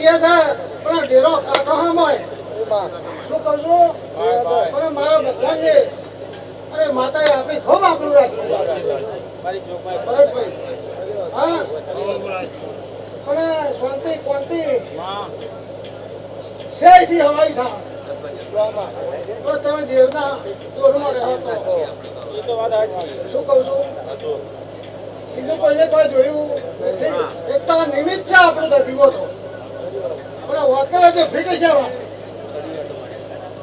કહે છે પણ ડેરો કાઢો હોય શું કહું છું પણ મારા ભગવાનને અરે માતાએ આપણી ખૂબ આબરૂ રાખી ભરતભાઈ હા પણ શાંતિ કોંતિ સહેજથી હવાઈ થા તો તમે દેવના દોરમાં રહો તો શું કહું છું બીજું કોઈને કોઈ જોયું નથી એક તો નિમિત્ત છે આપણું તો દીવો તો આપણે વાતરે જો ફીટ જવા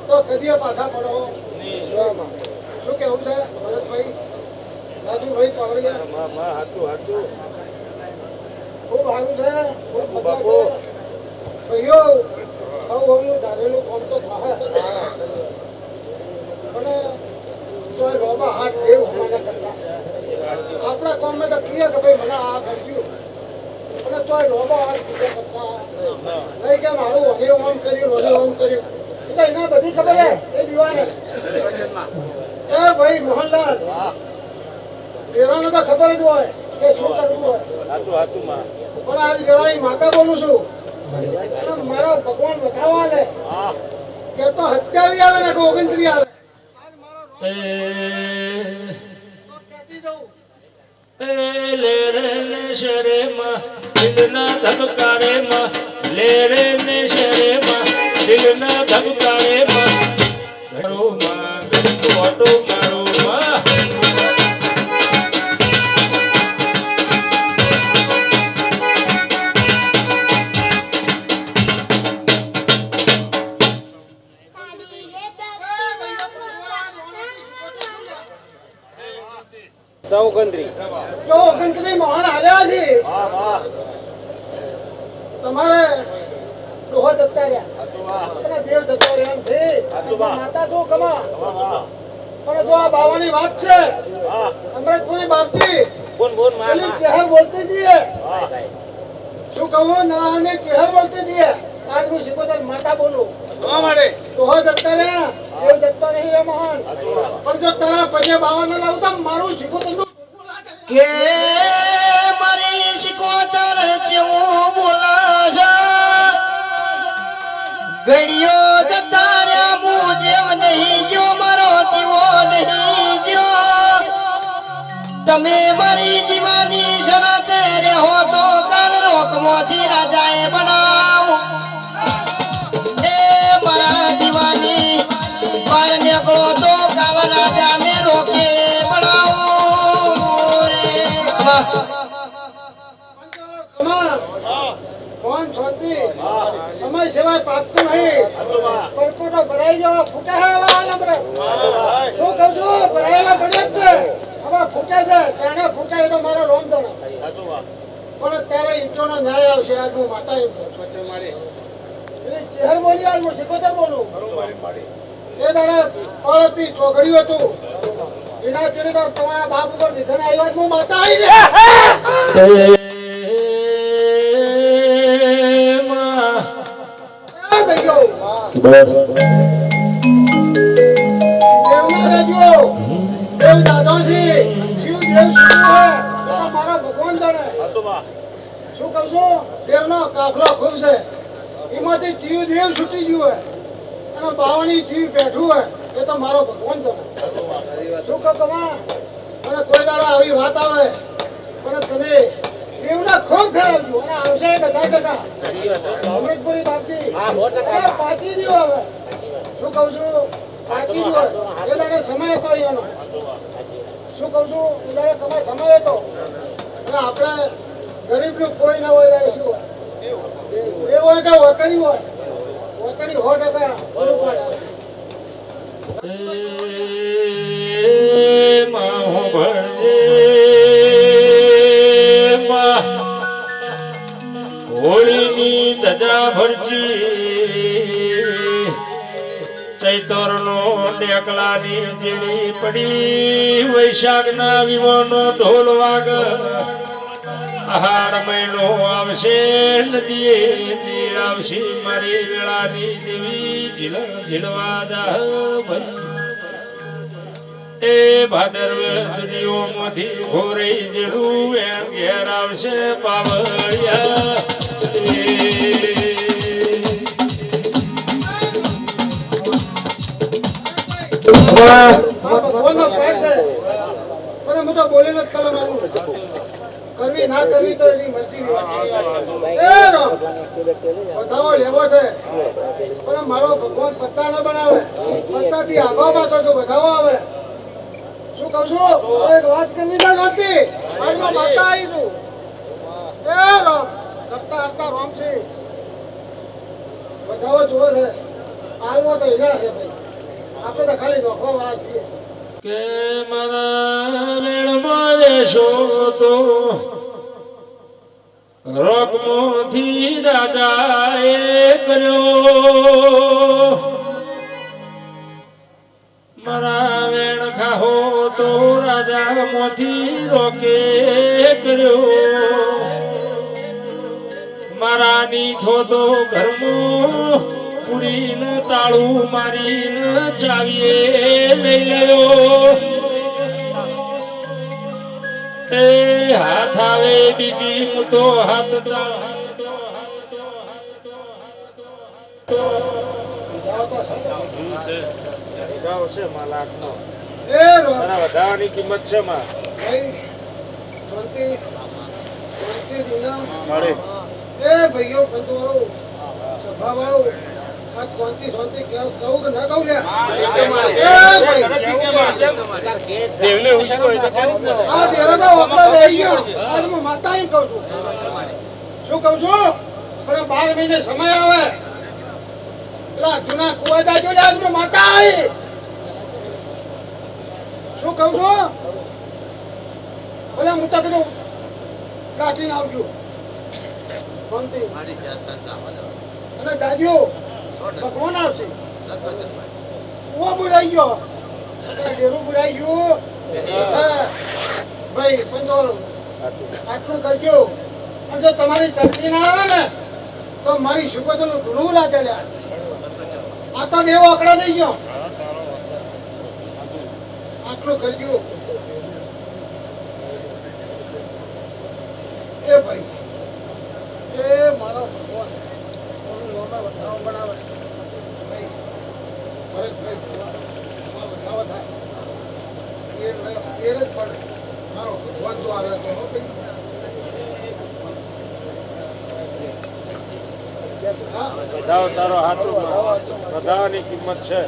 તો કદીએ પાછા પડો શું કેવું છે ભરતભાઈ રાજુભાઈ પાવડિયા ખૂબ સારું છે ખૂબ મજા છે ભાઈઓ હવનું ધારેલું કામ તો થાય પણ તો લોબા હાથ દેવ હમાના કરતા આપણા કામમાં તો કહીએ કે ભાઈ મને આ કર્યું અને તો લોબા હાથ બીજા કરતા નહીં કે મારું વગે ઓમ કર્યું તો એના બધી ખબર હે એ દીવાને એ ભાઈ મોહનલાલ તેરાને તો ખબર જ હોય કે શું કરવું હોય પણ આજ વેળાની માતા બોલું છું મારો ભગવાન બચાવવા લે કે તો 27 આવે ને કે 29 આવે આજ મારો તો કેતી જઉં લે રે ને શરે માં દિલના ધબકારે માં લે રે ને શરે માં દિલના ધબકારે માં ઘરો માં ગટકો ઓટો મારો માં જો 29 મોહન હાલ્યા છે તમારે ડોહો જતા રહ્યા અને દેવ જતા રહ્યા એમ છે માતા શું કમા પણ જો આ બાવાની વાત છે અમૃતપુરી બાપજી પેલી ચહેર બોલતી હતી શું કહું નાની ચહેર બોલતી હતી આજ હું શીખોતર માતા બોલું ડોહો જતા રહ્યા દેવ જતા નહીં રે મોહન પણ જો તારા પગે બાવાને લાવતા મારું શીખોતર કે મારી શિકોતર જેવું બોલાશા ગડિયો જતા રહ્યા હું દેવ નહીં જો મારો દીવો નહીં જો તમે મારી દીવાની શરતે રહો તો કાલ રોકમાંથી રાજાએ બનાવ એ મારા દીવાની બાર નીકળો તો કાલ રાજાને રોકે બનાવો કોણ શાંતિ સમય સેવાય પાકતું નહીં પરપોટો ભરાઈ ગયો ફૂટે શું કહું છું ભરાયેલા પડ્યા જ છે હવે ફૂટે છે તેને ફૂટે તો મારો રોમ દોડે પણ ત્યારે ઈંટોનો ન્યાય આવશે આજ હું માતા ચહેર બોલી આજ હું શીખોતર બોલું એ દાડે પડતી ચોગડ્યું હતું એના ચેડી તમારા બાપ ઉપર વિધન આવ્યો હું માતા આવી ગયા શું કહું છું દેવનો કાફલો ખૂબ છે એમાંથી જીવ દેવ છૂટી ગયું હોય અને બાવણી જીવ બેઠું હોય એ તો મારો ભગવાન તો શું કહું કમા અને કોઈ દાડા આવી વાત આવે પણ તમે દેવના ખૂબ ખરાબ અને આવશે 1000% અમૃતપુરી બાપજી પાકી ગયો હવે શું કહું છું પાકી ગયો એ દાડે સમય હતો એનો શું કહું છું એ દાડે તમારે સમય હતો અને આપણે ગરીબનું કોઈ ના હોય ત્યારે શું હોય એ હોય કે વતની હોય વતની 100% પૂરું પાડે માહો ભરજે હોળીની ધજા ભરજી ચૈતરનો ડેકલાની જેડી પડી વૈશાખના વિવોનો ઢોલ વાગ આહાર મહિનો આવશે નદીએ નીર આવશે મારી વેળાની દેવી ઝીલવા જાહ ભરી એ ભાદરવ નદીઓમાંથી ઘોરી જેરું એમ ઘેર આવશે પાવળિયા ભગવાનનો પાઠ છે પણ હું તો બોલીને જ કરવાનું કરવી ના કરવી તો એની મરજીની વાત છે. એ રામ બધાઓ લેવો છે પણ મારો ભગવાન પત્તા ન બનાવે પત્તાથી આગળ પાછો જો બધાઓ આવે શું કહું છું એક વાત કરવી ના ગલતી મારી માતા આવી છું. એ રામ કરતા કરતા રામ છે બધાઓ જુએ છે હાલમાં તો હિલા છે ભાઈ આપણે તો ખાલી નોખવા વાળા છીએ. કે મારા વેણમાં લેશો તો રોકમોથી રાજાએ કર્યો, મારા વેણ ખાહો તો રાજા મોથી રોકે કર્યો, મારા નીથો તો ઘરમાં પૂરીને તાળું મારીને ચાવીએ લઈ ગયો. એ હાથ આવે બીજી મૂતો હાથ વધાવવાની કિંમત છે માં એ ભાઈઓ બંધુવાળો સભાવાળો આ શાંતિ શાંતિ કહું કે ના કહું લે આ દેરાનો વપરા રહી ગયો આજ હું માતા એમ કહું છું. શું કહું છું પણ 12 મહિને સમય આવે પેલા જૂના કુવાજા જોડે આજ હું માતા આવી. શું કહું છું ભલે હું તો કીધું કાઢીને આવજો શાંતિ અને દાદીઓ ભગવાન આવશે કુવો બુરાઈ ગયો ડેરું બુરાઈ ગયું ભાઈ પંચોલ આટલું કરજો અને જો તમારી તરફી ના આવે ને તો મારી શુભતનું ઘણું લાગે લે આ તો દેવો આકડા થઈ ગયો આટલું કરજો એ ભાઈ એ મારા ભગવાન વધાવો બનાવે ભાઈ ભરતભાઈ વધાવો થાય એ જ પડે મારો ભગવાન તો આવે તો વધાવો તારો હાથ વધાવવાની કિંમત છે.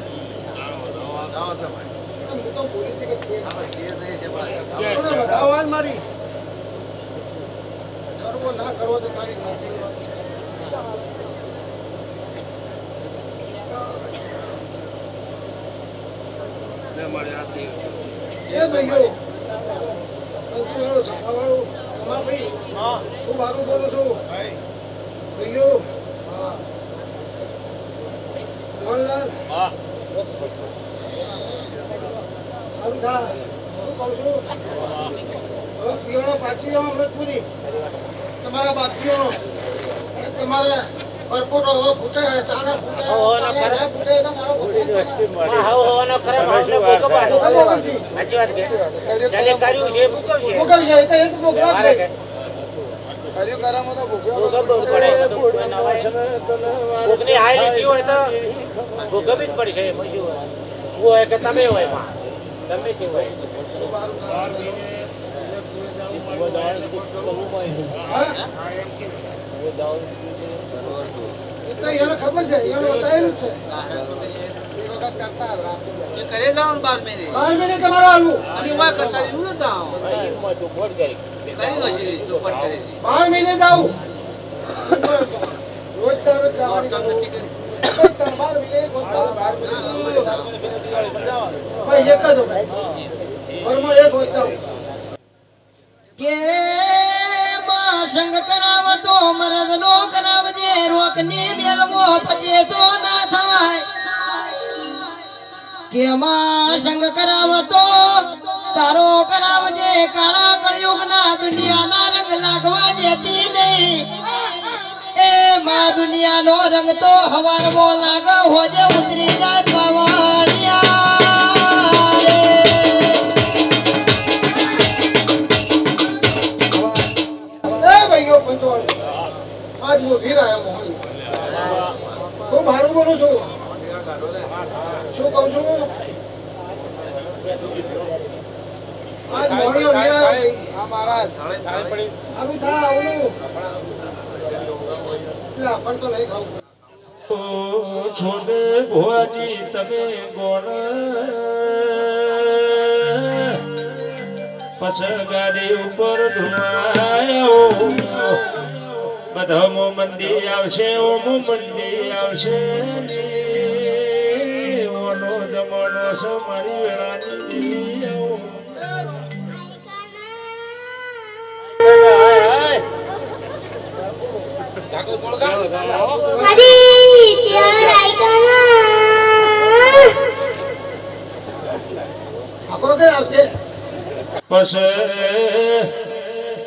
હું તો બોલી હતી કે વધાવવા મારી કરવો ના કરવો તો તારી નોકરી વાત છે. એ ભાઈઓ પંચવાળો સભાવાળો તમારા ભાઈ હું મારું બોલું છું ભાઈઓ મોહનલાલ સારું થાય હું કહું છું હવે પીવાનો પાછી જાઓ અમૃતપુરી તમારા બાકીઓ અને તમારે પરપોટો હવે ફૂટે ચાના ફૂટે ફૂટે તો મારો તમે હોય માં ગમે તે હોય એને ખબર છે એને બતાવેલું જ છે કરે જાવ 12 મહિને 12 મહિને તમારે આલવું અમે વા કરતા રહ્યું ને જાવ કરી નો છે ચોપટ કરી 12 મહિને જાવ રોજ તારે જવાની નથી કરી 12 મહિને ભાઈ એક જ ભાઈ ઘરમાં એક હોતા કે માં સંગ કરાવતો મરદ નો કરાવજે રોકની મેલમો પજે તો ના થાય કે માં સંગ કરાવતો તારો કરાવજે કાળા કળયુગ ના દુનિયાના રંગ લાગવા દેતી નહીં એ માં દુનિયાનો રંગ તો હવારમો લાગ હોજે ઉતરી જાય પવાડિયા રે આજ હું વીર આવ્યો મોહન હું મારું બોલું છું શું કહું છું આજ મોણિયો મેળા ભાઈ. મહારાજ આવું થા આવનું. એટલે આપણ તો નહીં ખાવું. છોડે ભુવાજી તમે ગોણ પછ ગાડી ઉપર ધુમાયો બધા મંદી આવશે ઓમો મંદી આવશે ઓનો જમાનો છે મારી વેળાની દેવી આવો. આખો કે આવજે. પછી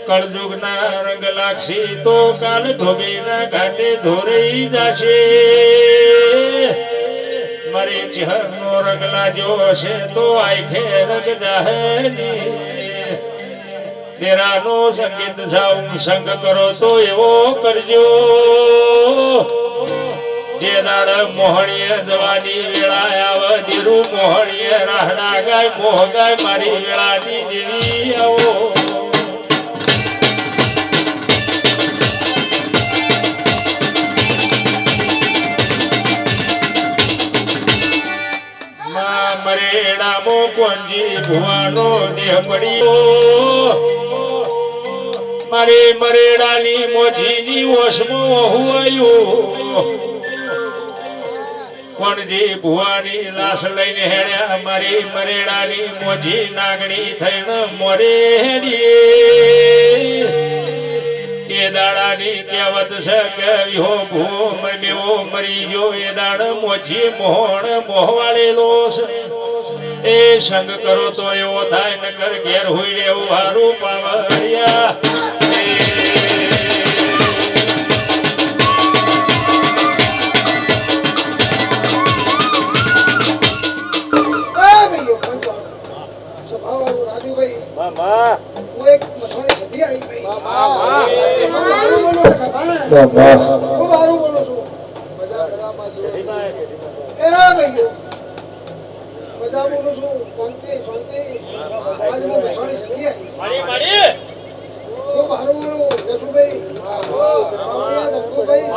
કળજુગ ના રંગ લાગશી તો કાલ ધોબી ના ઘાટે ધોરઈ જશે મારી ચહેર નો રંગ લાજો છે તો આખે રંગ જાહેની તેરાનો સંગીત જાઉં સંગ કરો તો એવો કરજો જે દાડ મોહણીએ જવાની વેળા આવે દીરુ મોહણીએ રાહડા ગાય મોહ ગાય મારી વેળાની દેવી આવો. માં મરેડામો કોંજી ભુવાનો દેહ પડ્યો મારી મરેડાની મોજીની ઓશમાં હુવાયું કોણજી ભુવાની લાશ લઈને હેડ્યા મારી મરેડાની મોજી નાગણી થઈને મોરે હેડી એ દાડાની કહેવત છે કે વિહો ભૂ મેવો મરી જો એ દાડ મોજી મોહણ મોહવાળેલો છે એ સંગ કરો તો એવો થાય નકર ઘેર હોય એવું હારું પાવડિયા. હું એક મથાણી બધી આવી ભાઈ. ખૂબ સારું બોલું છે સભાને. ખૂબ સારું બોલું છું. એ ભાઈઓ બધા બોલું છું શાંતિ શાંતિ. આજ હું મથાણી બધી આવી. ખૂબ સારું બોલું જસુભાઈ. દસુભાઈ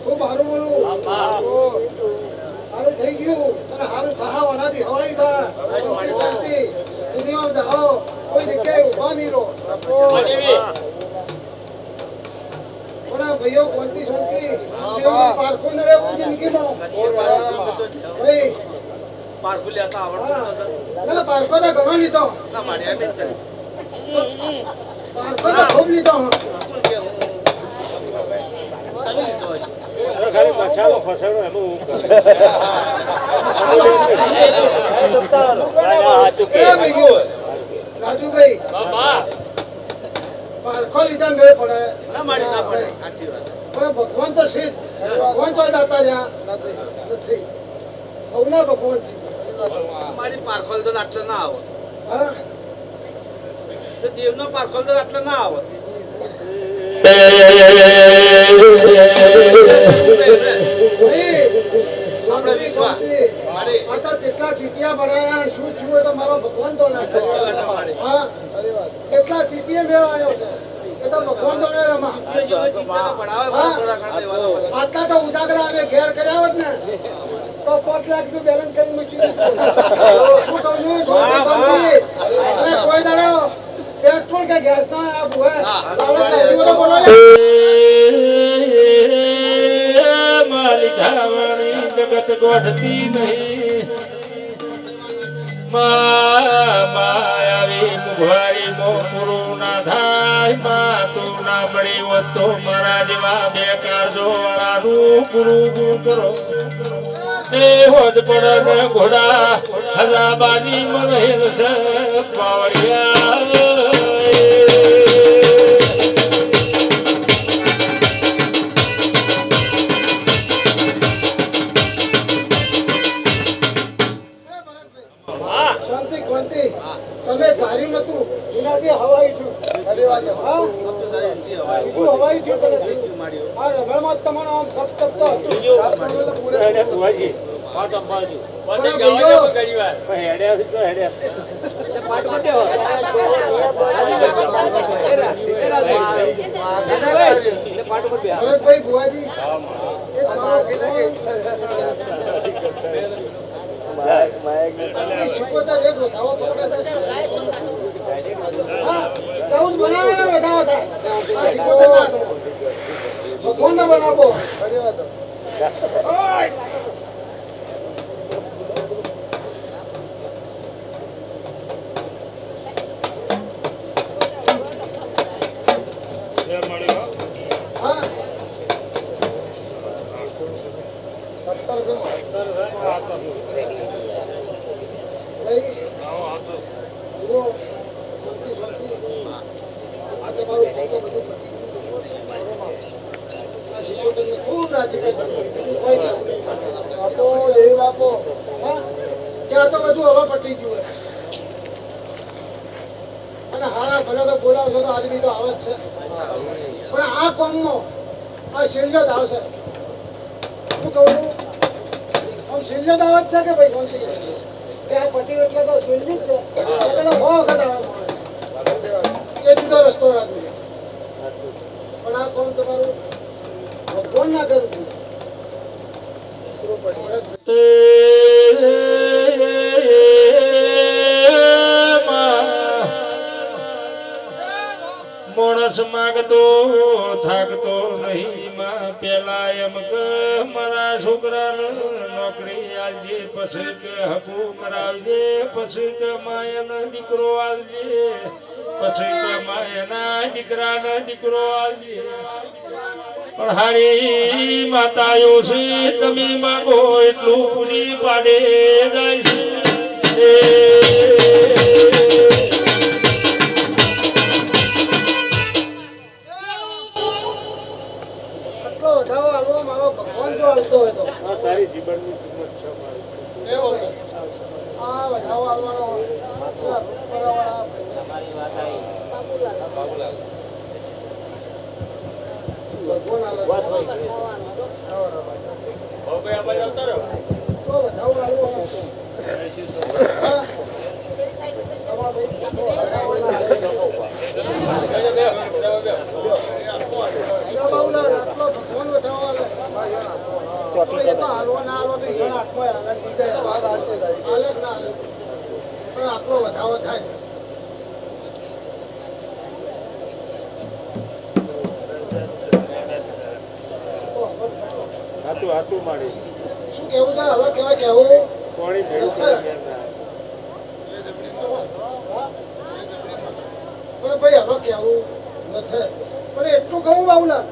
ખૂબ સારું બોલું. સારું થઈ ગયું અને સારું થવાનાથી હવાઈ થા શાંતિ. દુનિયામાં જાઓ કોઈ જગ્યાએ ઉભા નહીં રહો. પણ ભાઈઓ શાંતિ શાંતિ. પારખું ન રહેવું જિંદગીમાં ભાઈ. પારખો તો ઘણો લીધો. પારખો તો ખૂબ લીધો. રાજુભાઈ પારખો લીધા મેળ પડે પણ ભગવાન તો છે. ભગવાન તો દાતા જ્યાં નથી સૌના ભગવાન છે. મારી પારખોલ તો આટલે ના આવત. હા તો દેવનો પારખોલ તો આટલે ના આવત. આપણે વિશ્વાસ આ તો કેટલા દીપિયા બનાયા શું થયું તો મારો ભગવાન તો ના હા કેટલા દીપિયા મેળ આવ્યો છે એ તો ભગવાન તો નહીં રમા. આટલા તો ઉજાગરા અમે ઘેર કર્યા હોત ને તો 5 લાખ નું બેલેન્સ કરી મૂકી દીધું. શું કહું કોઈ દાડો પેટ્રોલ કે ગેસ નો આ ભૂવા બોલો મારી ધાવણી જગત ગોઠતી નહીં માયાવી મુઘવારી મો પૂરું ના થાય માં તું ના મળી હોત તો મારા જેવા બેકાર જો વાળાનું પૂરું કરો એ હોદ પડે ઘોડા હજાબાની મનહેલ છે પાવડિયા. શાંતિ શાંતિ. તમે ધાર્યું નતું એનાથી હવાઈ થયું. હા બીજું હવાઈ થયું તો નથી. આ રમણમાં તમારો આમ તપ તપ તો હતું. પાટો બાજુ પણ બધે આ ગાવા ભાઈઓ, દે ઘણી વાર પણ હેડ્યા છે તો હેડ્યા છે. એટલે પાટો બધે હોય એટલે પાટો બધે ભરતભાઈ ભુવાજી, એક મારો ભગવાન, એ 76 એક વધાવો પકડે છે. હા, 14 બનાવવાના વધાવો થાય. આ 76 ના થાય. ભગવાનને બનાવો. ઓય! હા. 17 જુઓ, આ તમારું ફોટો બધું પતી ગયું. આ 76 ને ખૂબ રાજી કરી દીધું. કોઈ કહેવું નહીં. આપો, દેવ આપો. હા? ત્યાં તો બધું હવે પતી ગયું હોય. અને હારા ભલે તો બોલાવશો તો આદમી તો આવે જ છે. પણ આ કોમમાં આ શિલ્લત આવશે. શું કહું છું? આમ શિલ્લત આવે જ છે કે ભાઈ કોણ કે આ પટી એટલે તો શિલ્લત છે. એટલે તો 100 વખત આવે માણસ. એ જુદો રસ્તો રાખજો. પણ આ કોમ તમારું ભગવાન ના કરવું માણસ માગતો થાકતો નહીં માં પેલા એમ કે મારા છોકરાને નોકરી આલજે, પછી કે હકુ કરાવજે, પછી કે માયાનો દીકરો આલજે, પછી કે માયાના દીકરાને દીકરો આલજે. પણ હારી માતાઓ છે તમે માગો એટલું પૂરી પાડે જાય છે. આટલો વધાવો હાલવો મારો ભગવાન જો હાલતો હોય તો તારી જીવનની કિંમત છે મારી. કેવો ભાઈ? આ વધાવો હાલવાનો હોય. પેલા રૂપવાળા ભગવાન હાલે. તો વધાવો હાલવો હોય. હા? તમારા ભાઈ વધાવો ના હાલે. બાબુલાલ, આટલો ભગવાન વધાવો હાલે. એ તો હાલવો ના હાલવો તો ઘણા હાથમાં હાલે જ નહીં. હાલે જ ના હાલે. પણ આટલો વધાવો થાય. તો હવે હાથું હાથું મારી શું કેવું છે? હવે કેવાય કેવું? કોણી ભેળું અચ્છા. કરે હા? પણ ભાઈ હવે કેવું નથી. પણ એટલું કહું બાબુલાલ,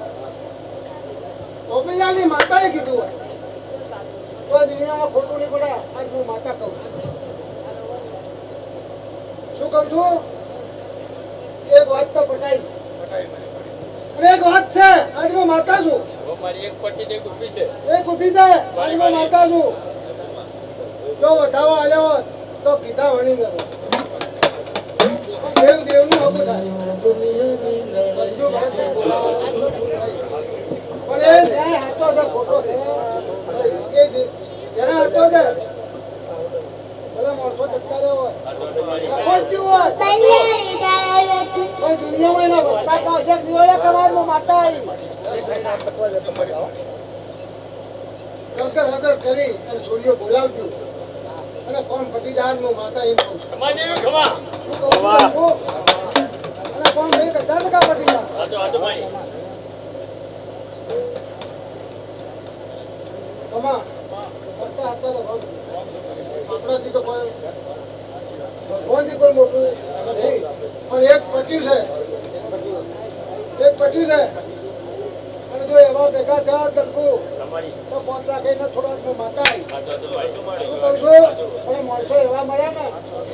ગોપીલાલની માતાએ કીધું હોય તો આ દુનિયામાં ખોટું નહીં પડે. આજ હું માતા કહું. શું કહું છું? એક વાત તો પટાઈ. અને એક વાત છે, આજ હું માતા છું. મારી એક પટ્ટી ને એક ઊભી છે એક ઊભી છે, આજ હું માતા છું. જો વધાવો આવ્યો હોત તો કીધા વણી ગયો. દેવ દેવનું હકું થાય. બધું ભરતને બોલાવો. પણ એ જ્યાં હાચો છે ખોટો છે એ જેને હાચો છે ભલે માણસો ચડતા રહ્યા હોય, નફો જ થયું હોય. કોઈ દુનિયામાં એના વસ્તા કાવશે દિવાળીયા કમારમાં માતા આવી કડકડ હકડ કરી અને છોડીઓ બોલાવજો અને કોણ પટી જાય હું માતા એમ કહું છું. ખમા દેવી ખમા શું કહું છું? અને કોણ 1000% પટી જાય. હાચો મારી કમા કરતા હતા તો ભમ. આપણાથી તો કોઈ ભગવાનથી કોઈ મોટું નથી. પણ એક પટ્યું છે, એક પટ્યું છે. અને જો એવા ભેગા થયા તરફું તમારી તો 5 લાખ એને થોડા માતા આવી. હાચો શું કહું છું? અને માણસો એવા મળ્યા ને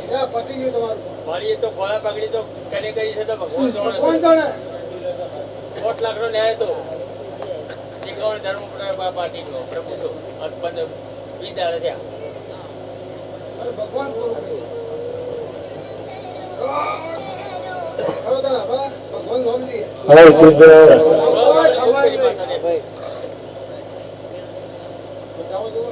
ત્યાં પટી ગયું તમારું. મારી તો ખોળા પકડી તો કને કરી છે તો ભગવાન કોણ જાણે? 5 લાખ નો ન્યાય તો દીકરાઓને ધર્મ પાર્ટી નો આપણે પૂછો 20 દાડા થયા અને ભગવાન પૂરું કર્યું. ખરો તને હવે ભગવાન નામ લઈએ. હવે ચૂપ રહો. કોઈ ખબર નહીં. બતાવો જુઓ.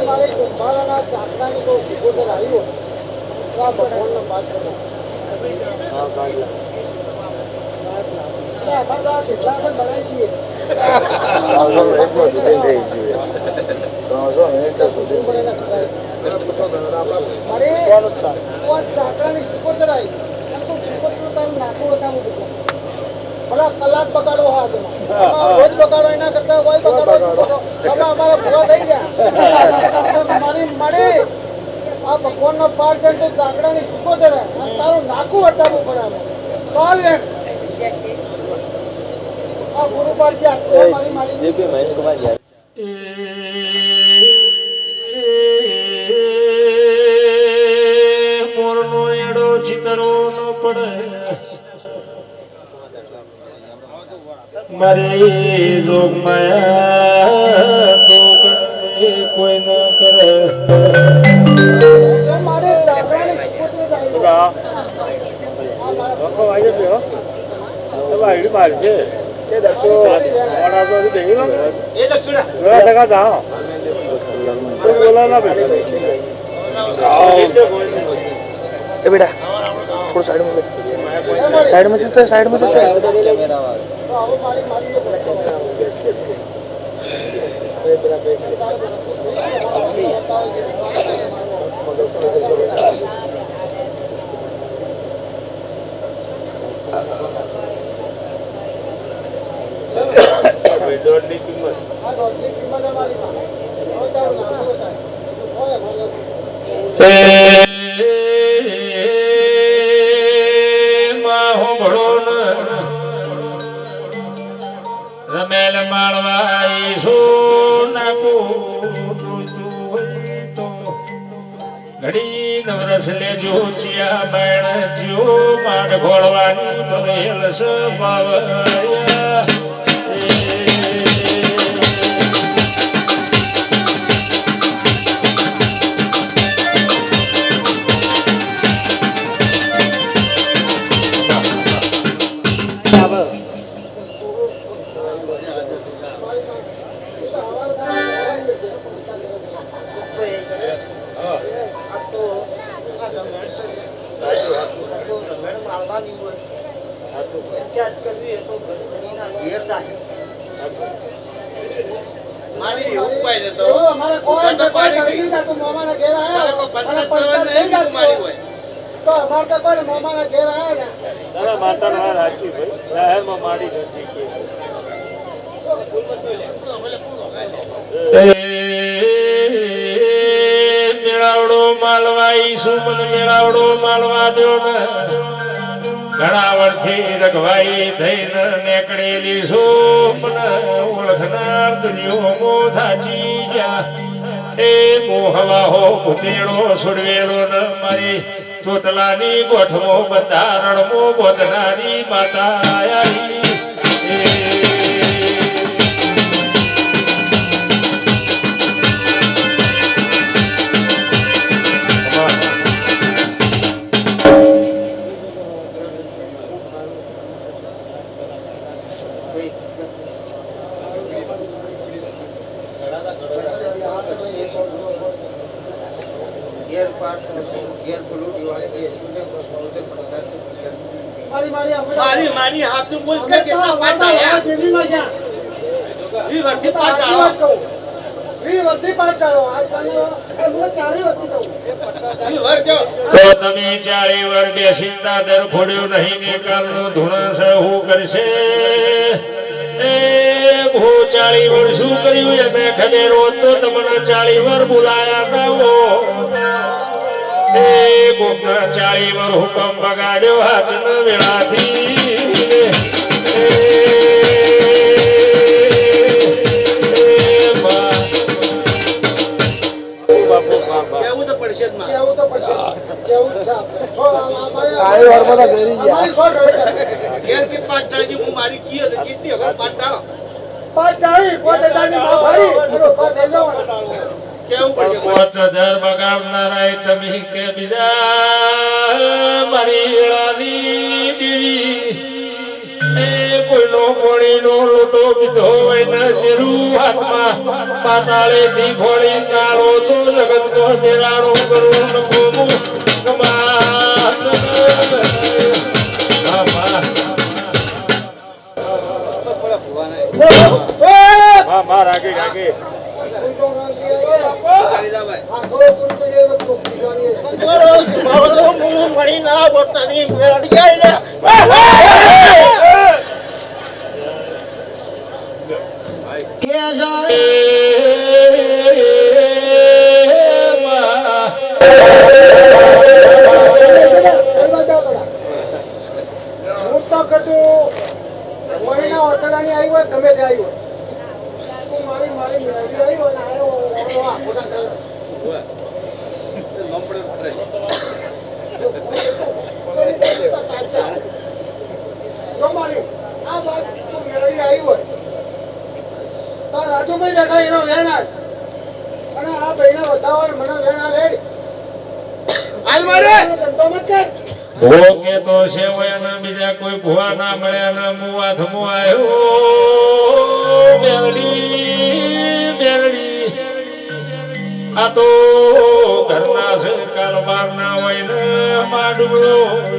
મારે કુંભારાના ચાકડાની કોઈ સિકોતર આવ્યો તો આ ભગવાનનો પાઠ કરો. અમારે તો આ કેટલા પણ બનાવી દઈએ. મારે ચાકડાની સિકોતર આવી સિકોતર ટાઈમ નાખવું હતા ભલા કલાક બગાડો હા રોજ બગાડો એના કરતા હોય બગાડો તમે અમારા ભૂવા થઈ ગયા મારી આ ભગવાનનો પાઠ છે તો ચાકડાની સિકોતર તારું નાખું બતાવવું પડે ચાલ ને આ ગુરુ પાઠ મારી મોરનો એડો ચિતરો ન પડે મારી જોગ માયા તો કોઈ ન કરે મારે ચાકડાની સિકોતર જ આવી बेटा थोड़ा साइड में चलते साइड में चलते દોડની કિંમત રમેલ માળવાઈ સોનાકું જોઈતું હોય તો ઘડી નવરસ લેજો ચિયા બેણ જ્યો માડ ઘોળવાની બમેલ સ્વભાવયા અમારે કોઈ કરી દીધા તું મોમાના ઘેર આવ્યા તો અમારે તો કોઈ મોમાના ઘેર આવ્યા ને માતાનો હાર સાચી ભાઈ જાહેરમાં મારી નથી મેળાવડો માલવાઈ સુમન મેળાવડો માલવા દો ને ઘણા વર્ષથી રઘવાઈ થઈને નીકળેલી સોમન ઓળખનાર દુનિયો મોથાચી જા એ મોહવા હો ભૂતેડો સુડવેલો ન મારી ચોટલાની ગોઠવો બંધારણમો બોધનારી માતા આયા મારી હાથ તો બોલ કે કેટલા પાટ આયા દેવીમાં ગયા ઈ વર્ષથી પાટ આવો ઈ વર્ષથી પાટ આવો આ સાને હું 40 વર્ષથી કહું ઈ વર જો તો તમે 40 વર બેસીને દર ફોડ્યો નહીં ને કાલનો ધૂણસ હું કરશે એ ભો 40 વર શું કર્યું એને ખબર હોત તો તમને 40 વર બોલાયા ના હો એ કોકના 40 વર હુકમ બગાડ્યો હાચન વેળાથી કેવું તો પડશે જ માં કેવું તો પડશે કેવું છે ગાયો હરમતા ઘેરી ગયા અમારી સો ઢળી ઘેર કે પાંચ ટાળી હું મારી કી હતી કેટલી વખત પાંચ ટાળો પાંચ ઢળી 5000 ની ભાવ ભરી ચલો 5000 લેવાનો કેવું પડશે 5000 બગાડનારા તમે કે બીજા મારી વેળાની દેવી એ કોઈનો કોણીનો લોટો પીધો હોય ને તેરું હાથમાં પાતાળેથી ખોળી નાળો તો જગતનો દેરાણો કરું નકોમું કમાત રાગે રાગે મળી ના પોતાની મેળ જાય ને ગમે તે આવી હોય મારી મેળવી આવી હોય ને આયો ખોટા કરે આ વાત તું મેળવી આવી હોય તો રાજુભાઈ બેઠા એનો વેણા અને આ ભાઈને વધાવવા મને વેણા લેડી હાલ મારે ધંધો મત કર ભૂવો કેતો છે હોય ને બીજા કોઈ ભૂવા ના મળ્યા ને મુવા થમો આવ્યો બેરડી બેરડી આ તો ઘરના છે કાલવાર ના હોય ને માડુડો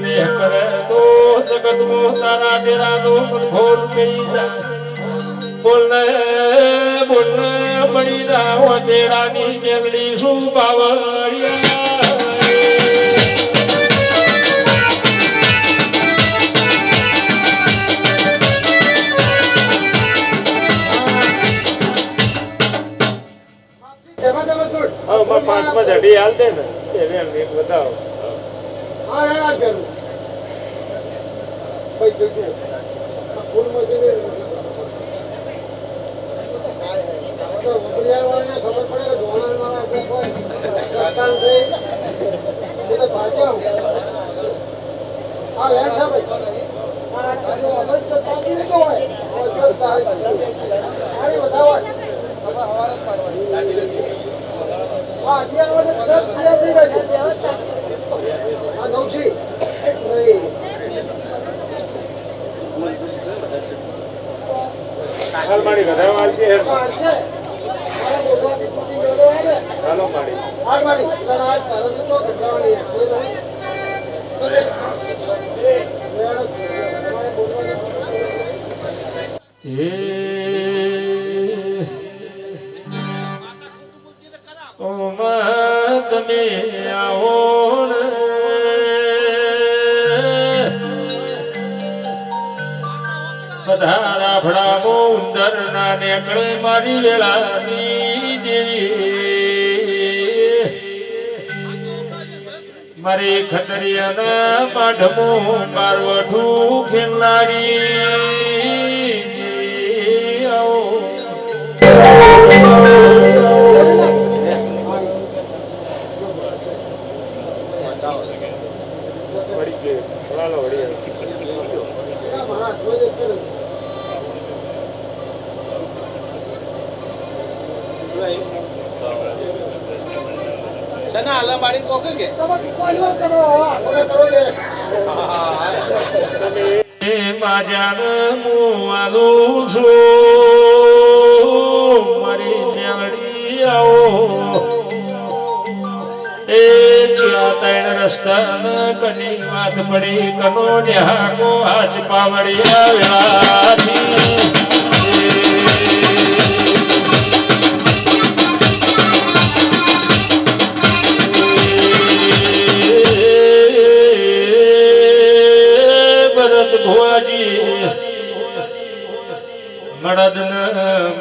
દેહ કરે તો જગતમાં તારા ડેરાનો ઘોર કરી જાય બોલને બોલને બળી જાઓ ડેરાની બેરડી શું પાવડિયા પાંચમાં જડી હાલ દે ને એને એક બતાવો હા વેણા કરું ભાઈ જોજો ફૂલમાં જઈને વગડિયાવાળાને ખબર પડે કે ધોળાવાળા આપણે કોઈ સરકાર થઈ એ તો ભાજ્યા હા વેણ છે ભાઈ આ ચાલુ અમર તો તાકી નહીં હોય સારી વધાવો હા 11 વાગે 10 થઈ જાય હા નવસી નહીં હાલ મારી વધારવા આવશે છે મારા બોલવાથી તૂટી ગયો આવે ચાલો મારી હાલ મારી તારા આજ સરસ તો ઘટાવાની તમે આવો ને બધા રાફડામાં ઉંદર ના નેકળે મારી વેળાની દેવી મારી ખતરિયાના પાઠમું બારવઠું ખેલનારી આવો સના હાલા મારી કોકે કે માજાન મુઆલો છો મારી મેળડી આવો એ ચિયા તૈણ રસ્તા કની વાત પડી કનો ન્યાકો આજ પાવડિયા વેળાથી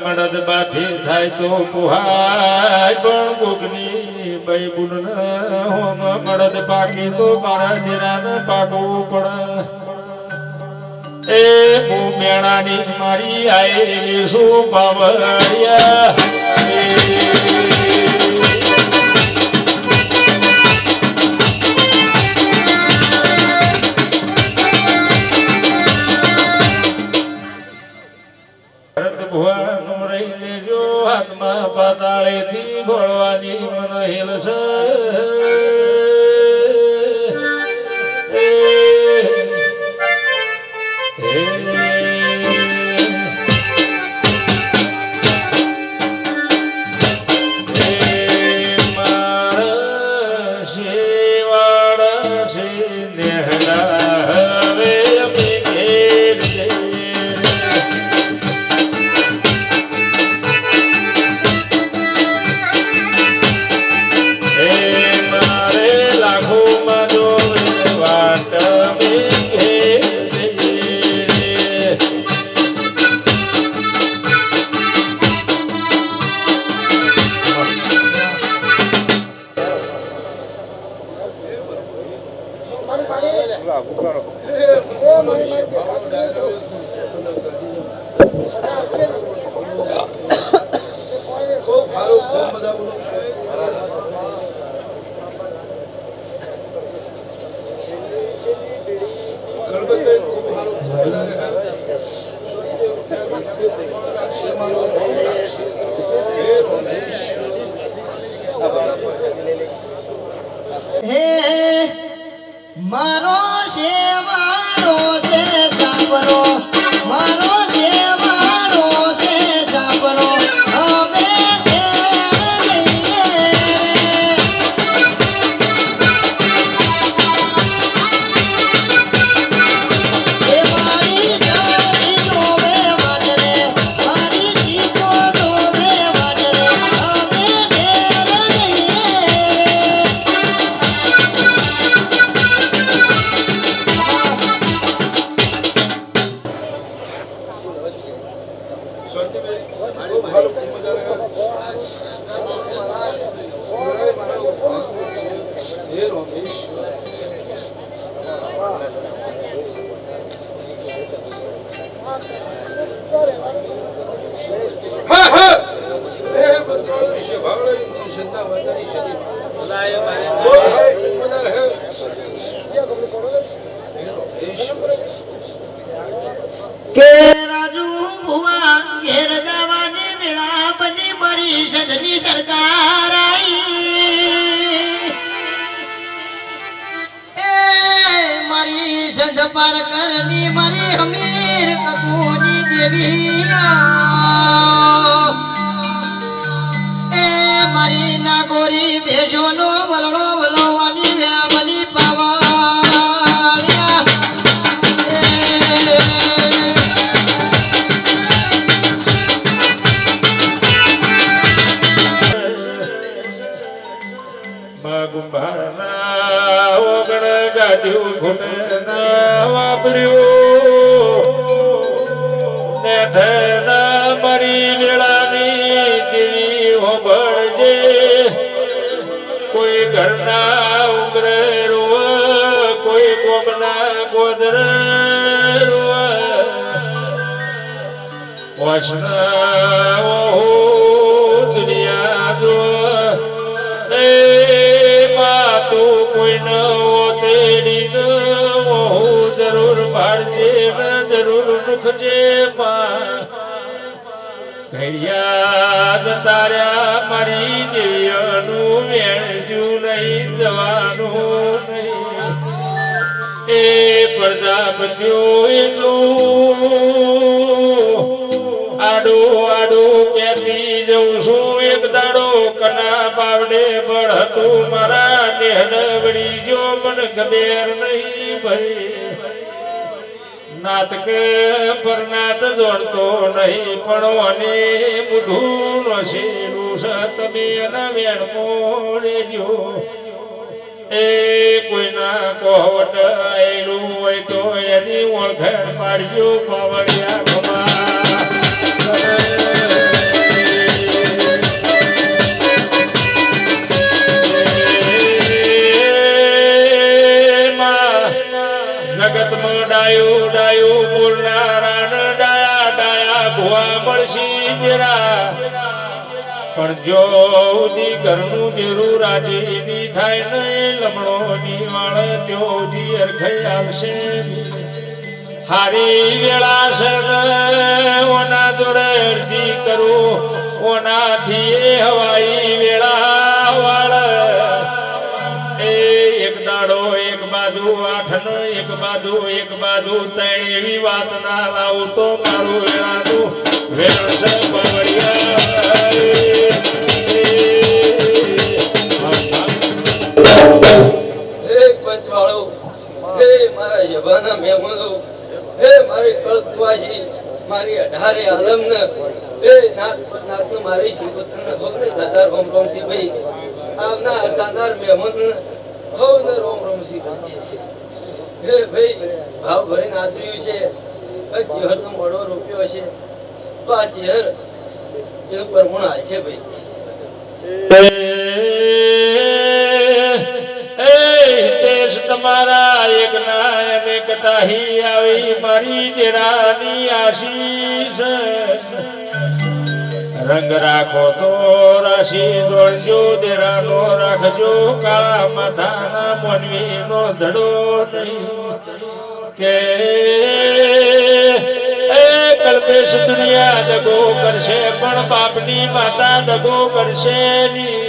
મળદ બાથી થાય તો પુહાય પણ કોકની બઈ બુન મળદ પાકી તો મારા જેરાને પાકવું પડે એ હું મેણાની મારી આયેલી શું પાવડિયા હે મારો શેવાળો છે સાબરો, મારો શેવાળો છે સાબરો, અમે ઘેર જઈએ રે. એ મારી સાદી જોવે વાટ રે, મારી ચીકો જોવે વાટ રે, અમે ઘેર જઈએ રે. કે રાજુ ભુવા ઘેર જવાની વેળા બની મારી સજની સરકાર આઈ. એ મારી સજ પાર કરની મારી હમીર કકુની દેવી એ મારી નાગોરી ભેજોનો વલણો વલવાની વેળા બની પાવાળ્યા. ગુંભારના ઓગણ ગાડ્યું ઘૂંટના વાપર્યું ને ધના મારી વેળાની દેવી હોબળજે. કોઈ ઘરના ઉમરે રોવા, કોઈ કોમના ગોદરે રોવા, વાસના ઓહો દુનિયા જોવા. એ માં તું કોઈ ન તેડી ન જરૂર ભાડજે ને જરૂર દુખજે માં. ઘડિયા જતા રહ્યા મારી દેવીઓનું વેણજું નહીં જવાનું નહીં. એ પ્રજાપતિઓ એટલું આડું આડું ક્યાંથી જઉં છું. એક દાડો કના બાવડે બળ હતું મારા નેહન વળી જો મને ખબર નહીં ભાઈ. નાત કે પરનાત જોડતો નહીં પણ અને બુધું નો શેરું છે તમે એના વેણ મોડેજો. એ કોઈના કોહવટ આયેલું હોય તો એની ઓળખાણ પાડજો પાવડિયા ખમા. જગતમાં ડાયું ડાયું બોલનારા ડાયા ડાયા ભુવા મળશી જરા. પણ જો ઉદી ઘરનું દેરું રાજી ની થાય નહીં લમણો ની વાળ ત્યો ઉદી અરખાઈ આવશે. હારી વેળા છે ઓના જોડે અરજી કરું ઓનાથી એ હવાઈ વેળા વાળ. એ એક દાડો એક બાજુ આઠ ને એક બાજુ ત્રણ એવી વાત ના લાવું તો મારું વેળાનું વેળ છે બાવળિયા. હે પંચવાળો, હે મારા જબાના મહેમાનો, હે મારી કળકવાસી, મારી અઢારે આલમને, હે નાથ નાથને મારી શિવપુત્રને ભગને દાદાર રોમ રોમ સી ભાઈ. આવના દાદાર મહેમાનને ભવને રોમ રોમ સી ભાઈ. હે ભાઈ ભાવ ભરીને આદર્યું છે. ચેહરનો મોડો રૂપિયો છે તો આ ચેહર એનું પરમણ હાલ છે ભાઈ. તમારા એક ના અનેક તાહી આવી મારી દેરાની આશીષ રંગ રાખો તો રાશિ જોડજો દેરાનો રાખજો કાળા માથાના મોનવી નો ધડો નહીં કે કલ્પેશ દુનિયા દગો કરશે પણ બાપની માતા દગો કરશે નહીં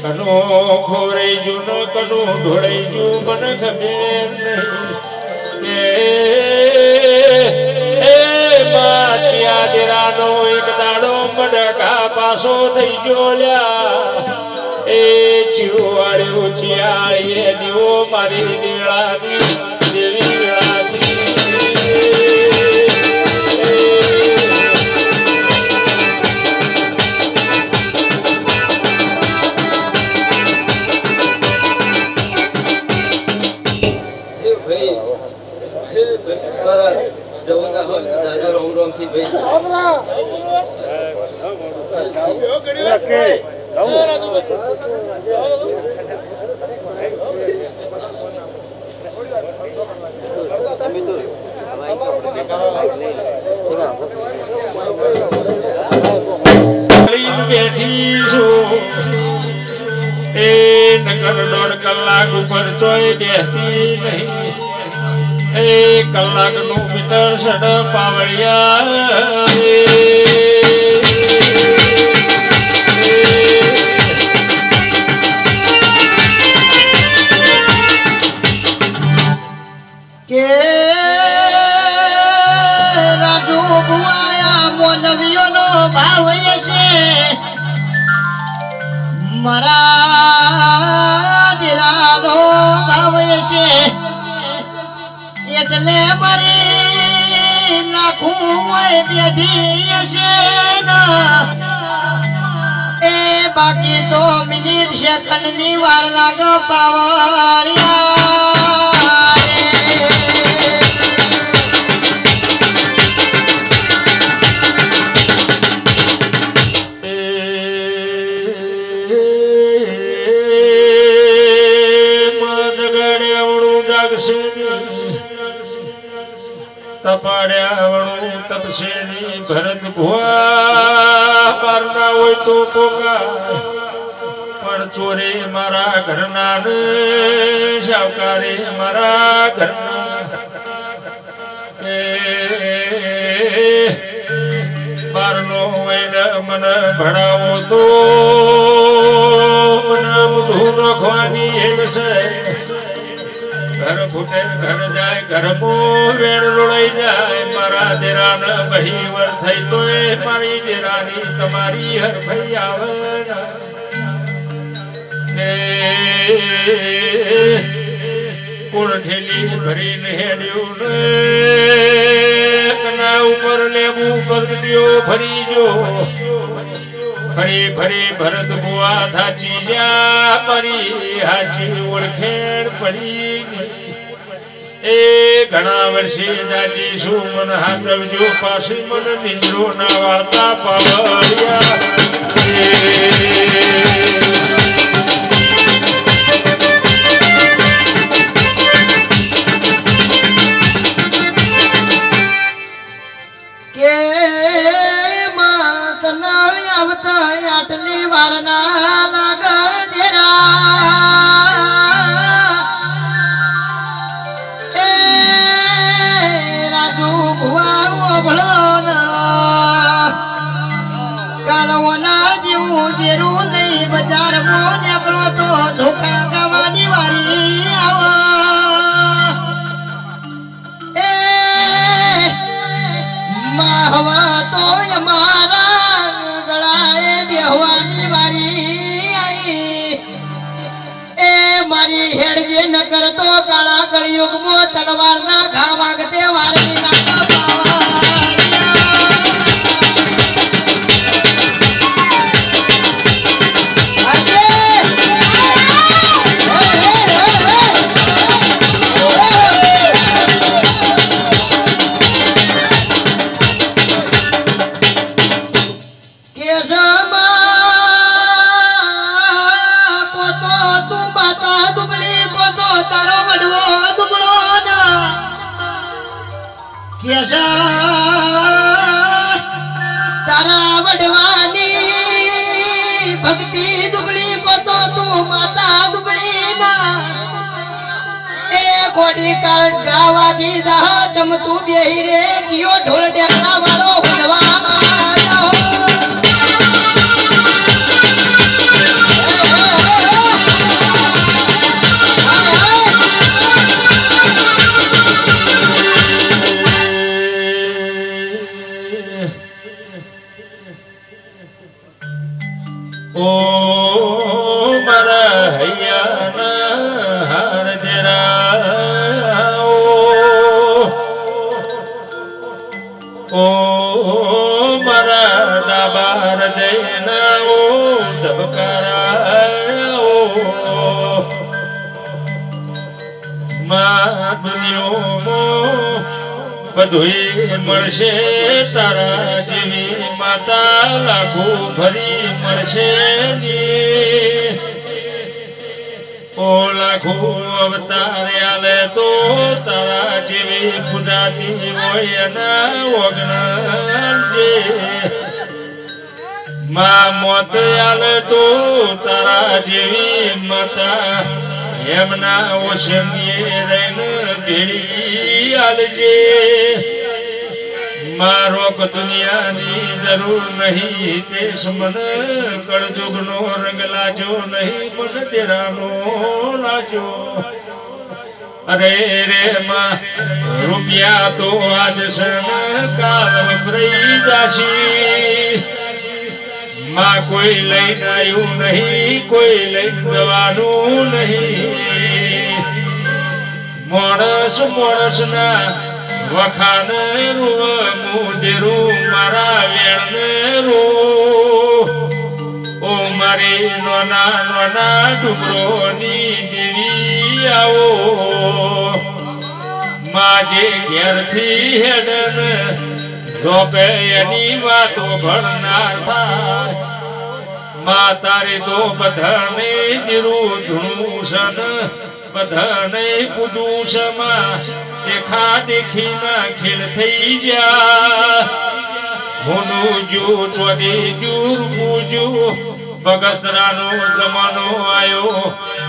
કનો ખોરાઈ જુ ન કનો ઢોળાઈ જુ મને ખબર નહીં કે એ માચિયા દેરાનો એક દાડો મડકા પાસો થઈ ગયો લ્યા એ ચિવાળ્યો ચિયાળીએ દીવો મારી દેવળાની દેવી વેળાની બેઠી છું એ નકર દોઢ કલાક ઉપર ચોય બેસતી નહીં એ કલાક નું મીટર સડ પાવડિયા કે રાજુ ભુવાયા મોનવીઓનો ભાવ છે મારા દિલાનો ભાવ છે એટલે મારી નાખું હોય બેઠી છે એ બાકી તો મિનિટ સેકન્ડ ની વાર લાગ પાવડિયા તપાડ્યાવણું તપસેની ભરત ભુવા પારના હોય તો પોકા પણ ચોરે મારા ઘરના ને શાવકારે મારા ઘરના કે બારનો હોય મને ભણાવો તો મને મૂઢું નખવાની એમ છે ઘર ફૂટે ઘર જાય ઘરમાં વેણ રોળાઈ જાય મારા દેરાન બહી વર થઈ તો એ મારી દેરાની તમારી હરફઈ આવે કે કોણ ઠેલી ભરીને હેડ્યું ને કના ઉપર લેવું પગડ્યો ફરી જો ફરી ફરી ભરત બુઆ થાચી જા મારી હાચી ઓળખેણ પડી એ ઘણા વર્ષે જાજી શું મન હાચવજો પાછી મન નિંદ્રો ના વાળતા પાવડિયા કે માત ના આવતા આટલી વાર ના લાગ દેરા એ રાજુ ભુવા ઓભળો કાલવના જેવું દેરું નહીં બજારમાં નીકળો તો ધોકા ગાવાની વારી આવો હવા તો અમારા ગળાએ બેહવાની વારી આઈ એ મારી હેડજે ન કરતો કાળા કળિયુગમાં તલવારના ઘા વાગતે વારની નાકા પાવા તારા વડવાની ભક્તિ દુબળી કોતો તું માતા દુબળી ના એ કોડી કાળ ગાવા દીધા ચમતું બેહી રે જીઓ ઢોલ ડેકડા વાળો ભગવા ઓ મારા હૈયાના હાર દેરા ઓ મારા ડાબા હૃદયના ઓ ધબકારા ઓ માં દુનિયામાં બધુંય મળશે તારા જેવી માતા લાખો ભરી મળશે ઓ લાખો અવતાર આલે તો તારા જેવી પૂજાતી હોય ના ઓગણજે માં મોત આલે તો તારા જેવી માતા એમના ઓશમીએ રહીને ભેળી આલજે મારો દુનિયાની જરૂર નહીં તે મન કળજુગનો રંગ લાજો નહીં મન તેરાનો લાજો અરે રે માં રૂપિયા તો આજ સન કાલ વપરાઈ જાશી માં કોઈ લઈને આવ્યું નહીં કોઈ લઈને જવાનું નહીં માણસ ના વખાણ રૂ મુદેરું મારા વેણ રૂ ઓ મારી નોના નોના ડુંગરોની દેવી આવો માજે ઘેરથી હેડન ઝોપે એની વાતો ભણનાર થાય મા તારે તો બધાને દીરું ધૂણું સન બધાને પૂજું સમા દેખા દેખી ના ખેલ થઈ જા હોનું જુ ચોદી જુર પૂજુ બગસરાનો જમાનો આયો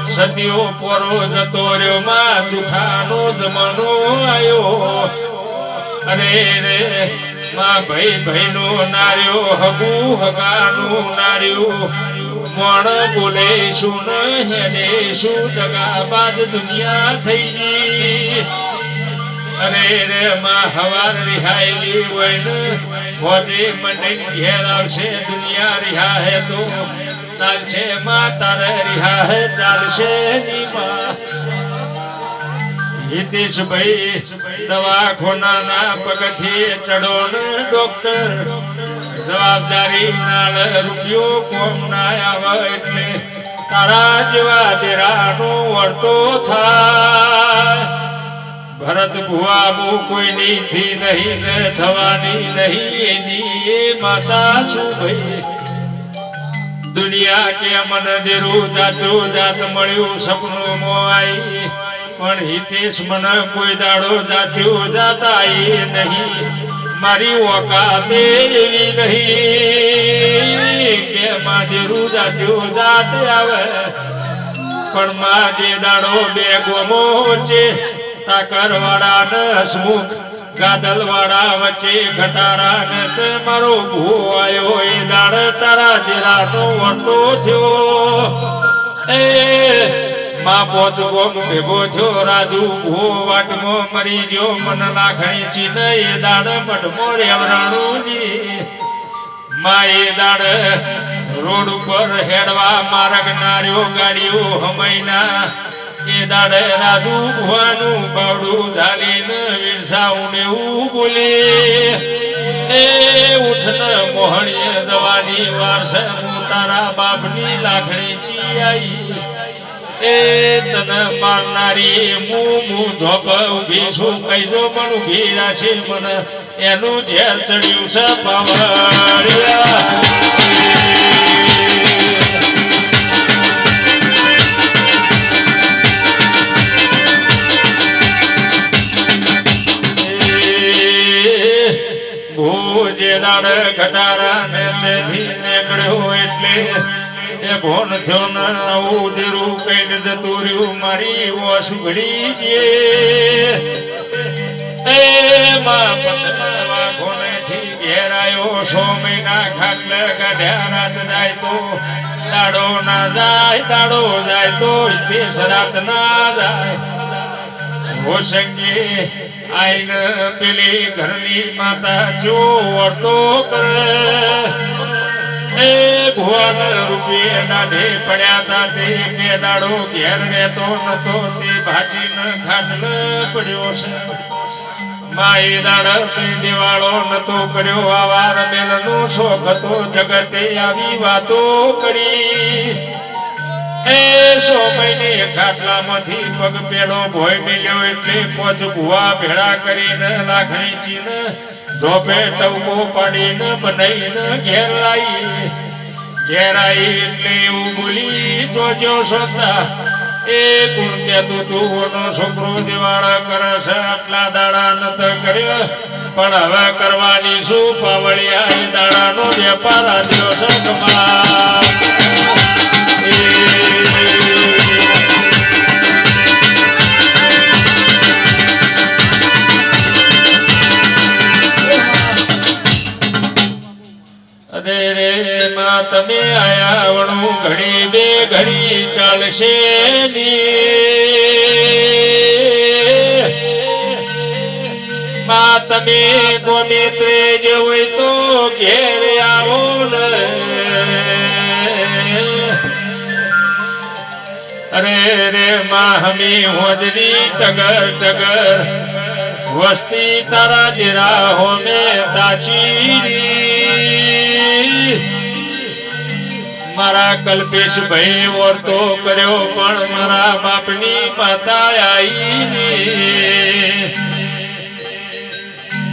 સતીઓ પોરો જતો રહ્યો માં જુઠાનો જમાનો આયો અરે રે માં ભાઈ ભાઈનો નાર્યો હગુ હગાનું નાર્યો મોણ બોલે શું હેડે શું દગાબાજ દુનિયા થઈ ગઈ અરે રે માં હવાર રિહાયેલી હોય ને હોજે મંડઈ ઘેર આવશે દુનિયા રિહા હે તો ચાલશે માં તારે રિહા હે ચાલશે ની માં હિતેશભાઈ દવાખાના પગથી ચડો ને ડોક્ટર જવાબદારી નાલ રૂપિયો કોમ ના આવે એટલે તારા જેવા દેરાનો વર્તો થાય ભરત ભુવા કોઈની થી નહીં ને થવાની નહીં એની માતા શું ભાઈ દુનિયા કે મન દેરું જાતું જાત મળ્યું સપનું મોવાઈ પણ હિતેશ મન કોઈ દાડો જાત્યો જાતા નહીં મારી ઓકાતે એવી નહીં કે માં દેરું જાત્યો જાત આવે પણ માં જે દાડો બે ગોમો છે તાકરવાડા ને હસમુખ ગાદલવાડા વચ્ચે ઘટારા ને છે મારો ભૂ આવ્યો એ દાડ તારા દેરાનો વર્તો થયો એ માં પોચ ગોમ ભેગો થયો રાજુ ભૂ વાટમો મરી ગયો મન લાખાઈ ચીન એ દાડ મઢમો રેવરાણું ની માં એ દાડ રોડ ઉપર હેડવા માર્ગ નાર્યો ગાડીઓ હમૈના એ દાડે રાજુ ભુવાનું બાવડું ઝાલીને વિરસાઉને બોલી એ ઉઠને મોહણીએ જવાની વારસે હું તારા બાપની લાખણી ચિયાઈ એ તને મારનારી હું ધોપ ઉભી છું કઈજો પણ ઉભી રાશી મને એનું ઝેર ચડ્યું છે પાવડિયા દાડ ઘટારા નેચેથી નીકળ્યો એટલે એ ભોન થયો ને આવું દેરું કઈને જતું રહ્યું મારી ઓસુઘડી છે એ માં પસંદવા કોનેથી ઘેરાયો 6 મહિના ખાટલે કાઢ્યા રાત જાય તો દાડો ના જાય દાડો જાય તો દેશ રાત ના જાય હોશંગે આઈને પેલી ઘરની માતા જો વર્તો કરે એ ભુવન રૂપિયે દાઢે પડ્યા તા તે કે દાડો ઘેર રહેતો નતો તે ભાજીને ખાટલ પડ્યો છે માઈ દાડ દિવાળો નતો કર્યો આવાર મેલનો શોખ હતો જગતે આવી વાતો કરી એ 6 મહિને ખાટલામાંથી પગ પેલો ભોય મેલ્યો એટલે પોચ ભુવા ભેળા કરીને લાખણી ચીને જોપે ટવકો પાડીને બનાઈને ઘેર લાવી એટલે એવું બોલી જોજો સોતા એ કોણ કેતું તું ઓનો છોકરો દિવાળા કરે છે આટલા દાડા નત કર્યો પણ હવે કરવાની શું પાવળિયા એ દાડાનો વેપાર આદ્યો છે કમા તમે આયા વણું ઘડી બે ઘડી ચાલશે માં તમે ગોમિત્રે જે હોય તો ઘેર આવો ને અરે રે માં હમી હોજરી ટગર ટગર વસ્તી તારા દેરા હો મેં તાચી મારા કલ્પેશ ભાઈ વર્તો કર્યો પણ મારા બાપની માતા આઈ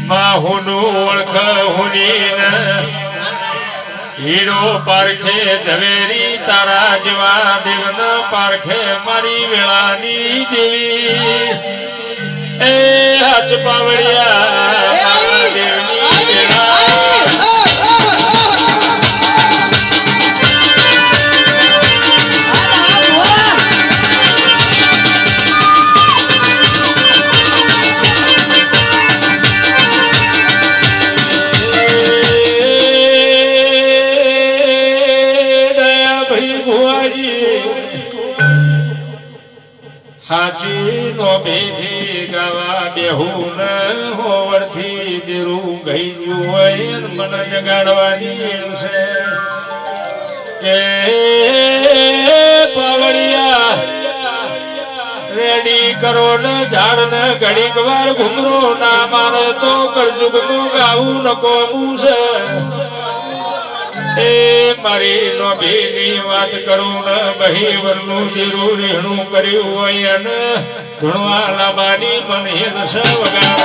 માહુનું ઓળખ હુનીને હીરો પારખે ઝવેરી તારા જેવા દેવન પારખે મારી વેળાની દેવી એ હાચ પાવડિયા તારા દેવની વેળા હાચી નો બેધી ગાવા બેહું ન હોવરથી દેરું ગઈ ગયું હોય મન જગાડવાની છે કે પાવડિયા રેડી કરો ને ઝાડ ને ઘડીક વાર ઘુમરો ના મારે તો કરજુગ નું ગાવું નકો છે એ મારી નો ભીની વાત કરું ને બહીવરનું જીરું રેણું કર્યું હોય અને ધૂણવા લાબાની મને હેદ છે વગાડ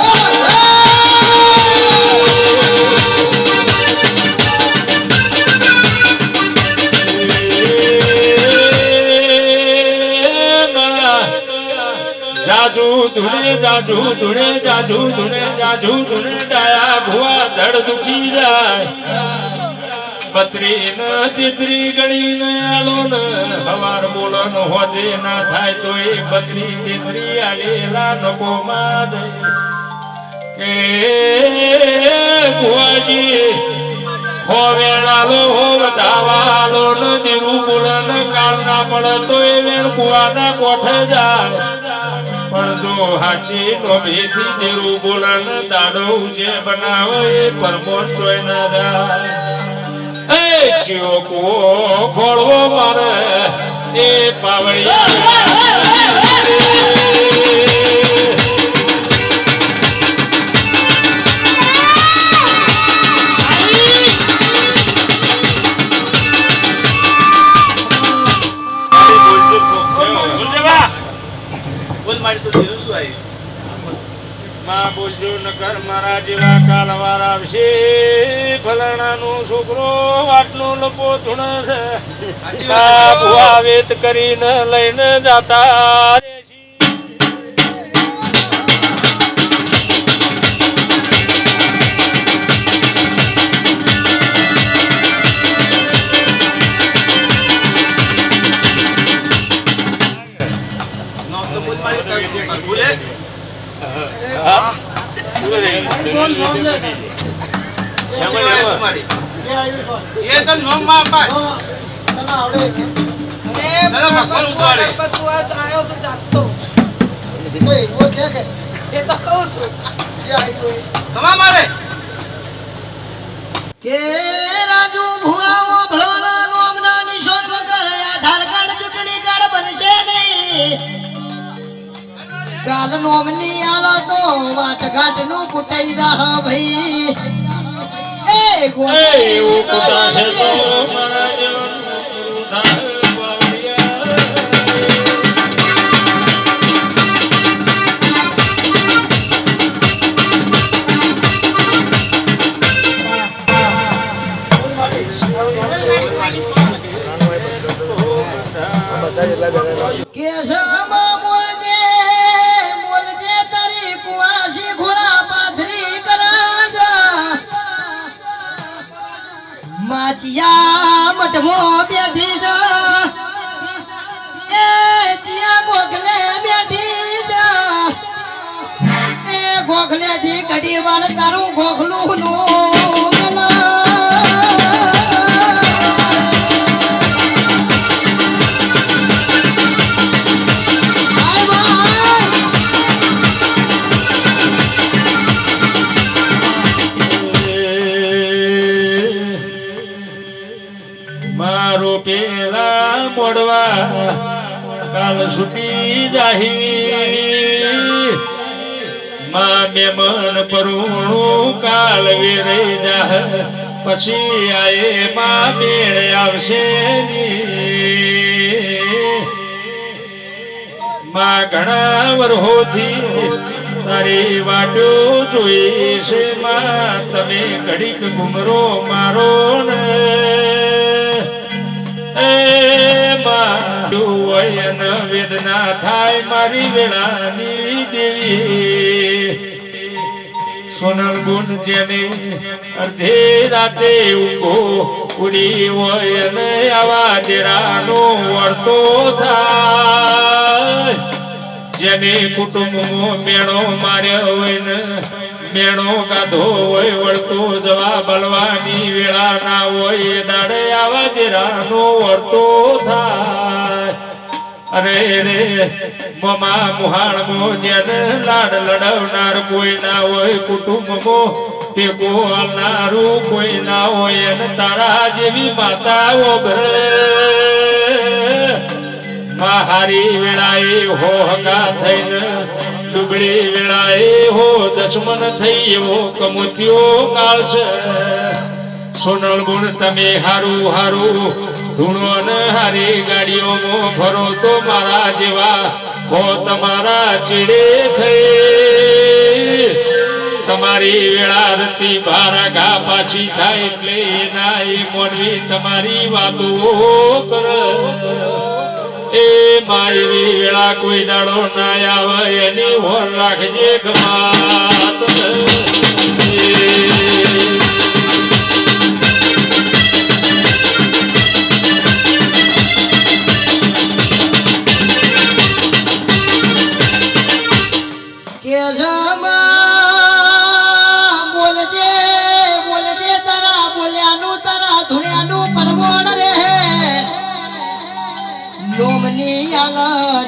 જાજુ ધૂણે જાજુ ધૂણે જાજુ ધૂણે જાજુ ધૂણે ડાયા ભુવા ધડ દુખી જાય બત્રી ન તીતરી ગણી ને આલો ને હવાર બોલો ન હોજે ના થાય તો એ બત્રી તીતરી આલેલા નકો માં કે ભુવાજી હોવેણાલો હો વધાવાલો ન દીરું બોલે ને કાળ ના પડે તો એ વેણ કુવાના કોઠે જાય પણ જો હાચી નોભીથી દીરું બોલે ને દાડો જે બનાવે એ પરમોન જોઈ ના જાય ચિયોકો ખોળવો મારે એ બોલ મારી તો ધીરું શું આવી માં બોલજો નકર મારા જેવા કાલવાર આવશે ફલાણાનું છોકરો વાટનું લપો ધૂણે છે ભુવા વેત કરીને લઈને જાતા મારી બોલ નામ લે. તમારી એ આવ્યું બોલ. જે તને નોમ માં અપાય હા, તને આવડે કે? તને ભગવાન ઉતારે કોઈ એવો છે કે? એ તો કહું છું એ આવ્યું એ. કમા મારે કે રાજુ ભુવાઓ ભળોના નોમના નિશાન વગર આધાર કાર્ડ ચૂંટણી કાર્ડ બનશે નહીં. કાલ નોમની આલો તો વાટઘાટ નું કુટાઈ જા ભાઈ. એ ગોળી એવું તો કુટાશે તો વાળજે. મારા જેવાનું થાય બાવળિયા. બધા જેટલા બેઠા કે સમા બોલજે બોલજે તારી કુવાસી ઘોડા પાથરી કરાજ. માચિયા મઠમો બેઠી છે. એ ચિયા ગોખલે બેઠી છે. એ ગોખલેથી ઘડી વાર તારું ગોખલું નું ગલા. મારો પેલા મોડવા કાલ છૂટી જાહી. માં મેમન પરુણું કાલ વેરાઈ જાહ. પછી આયે માં મેળ આવશે ની. માં ઘણા વરહોથી તારી વાટો જોઈ છે. માં તમે ઘડીક ઘુમરો મારો ને. એ માં હોય ન વેદના થાય મારી વેળાની દેવી. સોનલ ગુણ જેને અડધી રાતે ઊંઘો ઉડી હોય ને આવા ડેરાનો વળતો થાય. જેને કુટુંબમાં મેણો માર્યો હોય ને મેણો કાઢો હોય વળતો જવા બલવાની વેળા ના હોય દાડે આવા ડેરાનો વળતો થાય. અરે રે મમા મુહાણમો જેને લાડ લડાવનાર કોઈ ના હોય કુટુંબમાં ટેકો આલનારું કોઈ ના હોય અને તારા જેવી માતાઓ ઘરે હારી વેળાએ હો હગા થઈને ડુબળી વેળાએ હો દશમન થઈ એવો કમુત્યો કાળ છે. સોનલ ગુણ તમે હારું હારું ધૂણો ને હારી ગાડીઓમાં ફરો તો મારા જેવા હો તમારા ચીડે થઈ. તમારી વેળા રતી ભારા ઘા પાછી થાય એટલે એના એ મોનવી તમારી વાતો કરે. એ મારી વેળા કોઈ દાડો ના આવે એની હોર રાખજે ગમાત. કે બોલજે બોલજે તારા બોલ્યાનું તારા ધુણ્યાનું પરમોણ રે. નોમની આલ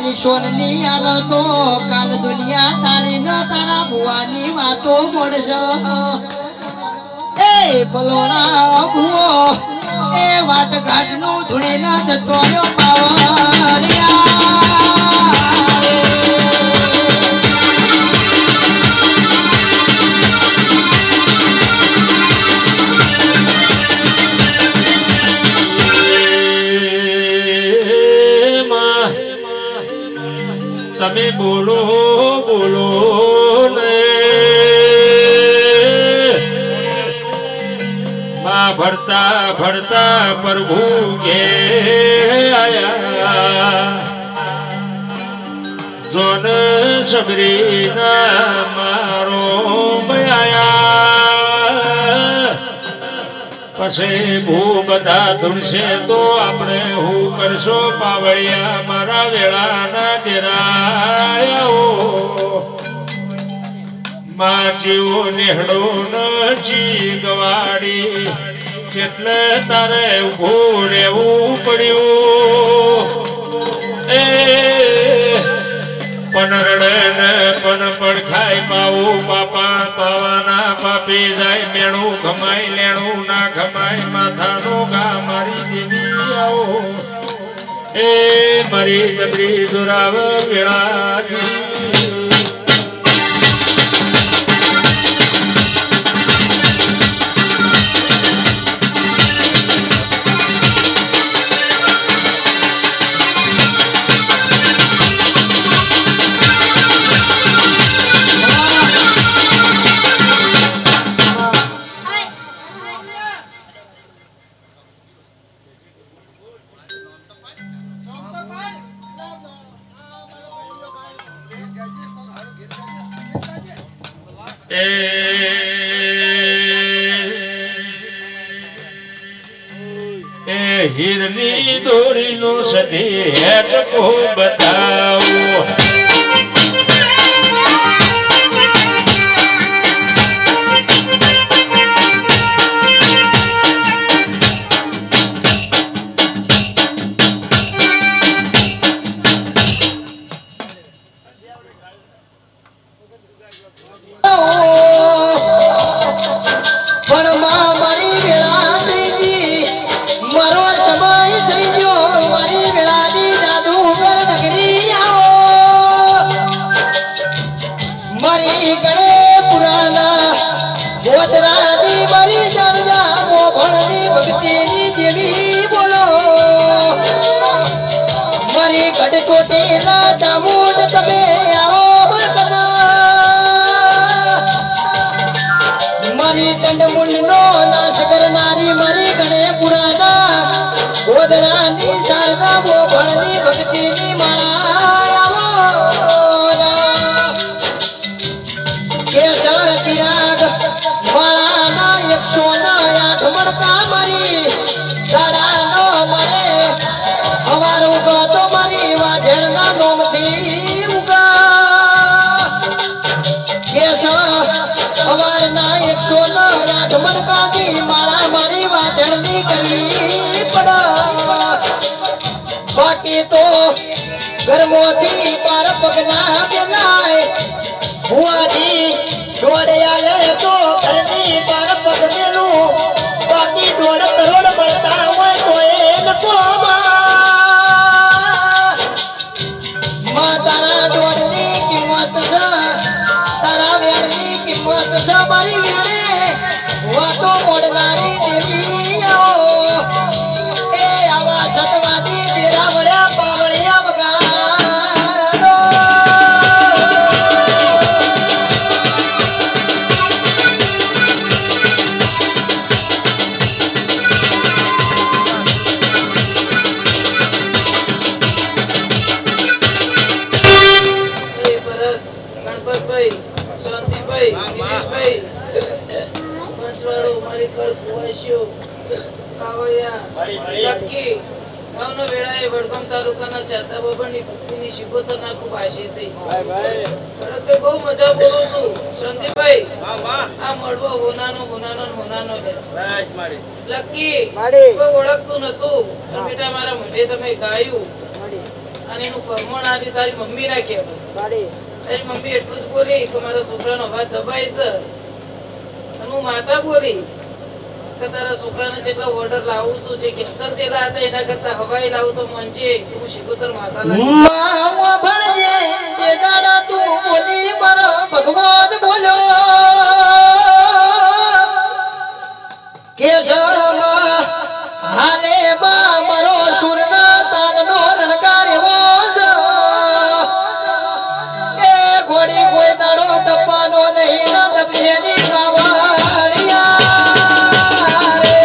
નિશોનની આલ તો કાલ દુનિયા તારી ન તારા ભુવાની વાતો મોડશે. એ પલોણા ભુવો એ વાટઘાટ નું ધૂણી ન જતો રહ્યો પાવડિયા. તમે બોલો બોલો ને માં ભરતા ભરતા પ્રભુ કે આયા. જોન સબરી ના મારો આયા. પછી ભૂ બધા ધૂળશે તો આપણે હું કરશો પાવળિયા મારા વેળાના ડેરાયા. માજીઓ નેહડો નજી ગવાડી જેટલે તારે ઊભું રહેવું પડ્યું એ પણ રડે ને પણ પડખાય પાવું પાપા પાવાના પાપી જાય મેણું ખમાય લેણું ના ખમાય માથાનો ગા મારી દેવી આવો એ મારી જબરી જોરાવ વેળાજી એ હીરની દોરીનો સધી હેઠકો બતાવો પણ મારી વેળા દેજી મારો સમય થઈ ગયો મારી વેળાની જાદુગર નગરી આવો મારી ગણે પુરાના ગોધરાની મારી જરદા મોભણની ભક્તિની દેવી બોલો મારી ગઢકોટીના ચામુંડ તમે આવો મારી ચંડમુંડ નો નાશ કરનારી મારી ગણે પુરાના ગોધરાની શારદા મોભણની ભક્તિની માળા કેસર ચિરાગ માળાના 108 મણકા મારી દાડાનો મારે હવારો ગાતો મારી વાજણના નોમથી ઉગા કેસર સવારના 108 મણકાની માળા મારી વાદળની કરવી પડ બાકી તો ઘરમાંથી પાર પગના બેનાય હુઆજી દોડ્યા લે તો ઘરની પાર પગ મેલું બાકી 1.5 કરોડ મળતા હોય તો એ નકો માં તારા દોડની કિંમત છે તારા વેણની કિંમત છે મારી વેણે વાતો મોડનારી દેવી એ આવા સતવાદી દેરા મળ્યા પાવળિયા વગાડો ગણપતભાઈ શાંતિભાઈ દિનેશભાઈ પંચવાડો મારી કળ કુવાસીઓ કાવળિયા લક્કી ગામનો વેળાએ વડગામ તાલુકાના શારદા બાબાની ભક્તિની શિકોતર ના ખૂબ આશી છે ભરતભાઈ બહુ મજા બોલું છું શાંતિભાઈ આ મળવો હોનાનો છે લક્કી કોઈ ઓળખતું નતું પણ બેટા મારા મોઢે તમે ગાયું અને એનું પરમણ આજે તારી મમ્મી ના કહેવાય તારી મમ્મી એટલું જ બોલી કે મારા છોકરાનો અવાજ દબાય છે અને હું માતા બોલી કે તારા છોકરાને જેટલા ઓર્ડર લાવું છું જે કેન્સર થયેલા હતા એના કરતા હવાઈ લાવું તો મનજે હું શિકોતર માતા લાવી માં ભણજે જે દાડા તું બોલી મારો ભગવાન બોલ્યો કેશરમાં હાલે માં મારો સુરના તાલનો રણકાર એવો એ ઘોડી કોઈ દાડો દબાનો નહીં ના દબેની કાવાળિયા રે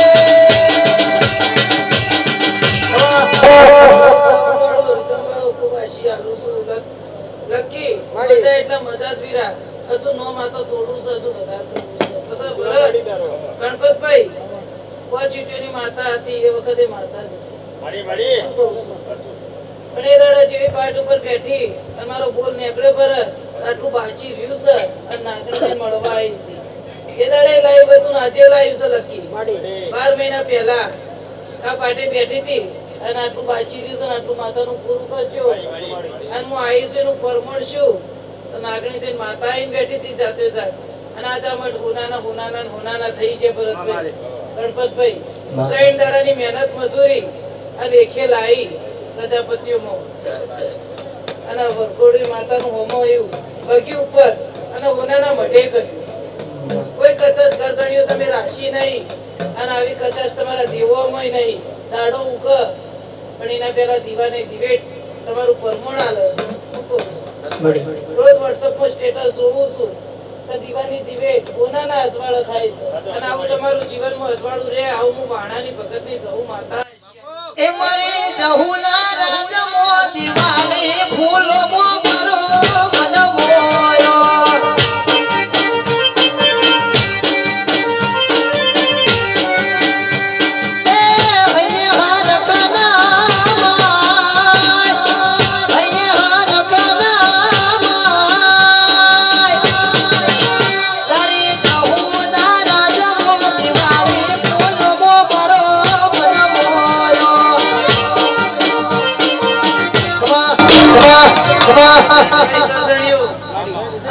લકી મજા એટલે મજા જ વીરા હજુ નો માં તો થોડું છે હજુ વધારે ગણપતભાઈ પોચીટીની માતા હતી એ વખતે માતા જ હતી પણ એ દાડા જેવી પાટ ઉપર બેઠી અને મારો બોલ નીકળ્યો પર આટલું બાચી રહ્યું છે અને નાગણીને મળવા આવી હતી. એ દાડે લાવ્યું હતું ને આજે લાવ્યું છે લકી 12 મહિના પહેલા આ પાટે બેઠી હતી અને આટલું બાચી રહ્યું છે ને આટલું માતાનું પૂરું કરજો અને હું આવીશું એનું પરમણ છું તો નાગણી થઈને માતા આવીને બેઠી હતી જાતે જાત અને આજે આમાં હોનાના થઈ છે ભરતભાઈ ગણપતભાઈ 3 દાડાની મહેનત મજૂરી આ લેખે લાવી પ્રજાપતિઓમાં અને વરકોડી માતાનું હોમો એવું બગી ઉપર અને હોનાના મઢે કર્યું. કોઈ કચાશ કરતણીઓ તમે રાખી નહીં અને આવી કચાશ તમારા દેવોમાં નહીં. દાડો ઉગ પણ એના પહેલા દીવાને દિવેટ તમારું પરમણ આલે રોજ વોટ્સઅપમાં સ્ટેટસ જોઉં છું તો દીવાની દિવેટ કોનાના અજવાળા થાય છે અને આવું તમારું જીવનમાં અજવાળું રહે આવું હું વાણાની ભગતની જવું માતા એ મરે જહુના રાજમો દિવાળી ફૂલમો મરો મન મોયો એ હૈયા રકના હૈયા રકના તારી જહુના રાજમો દિવાળી ફૂલમો મરો મન મોયો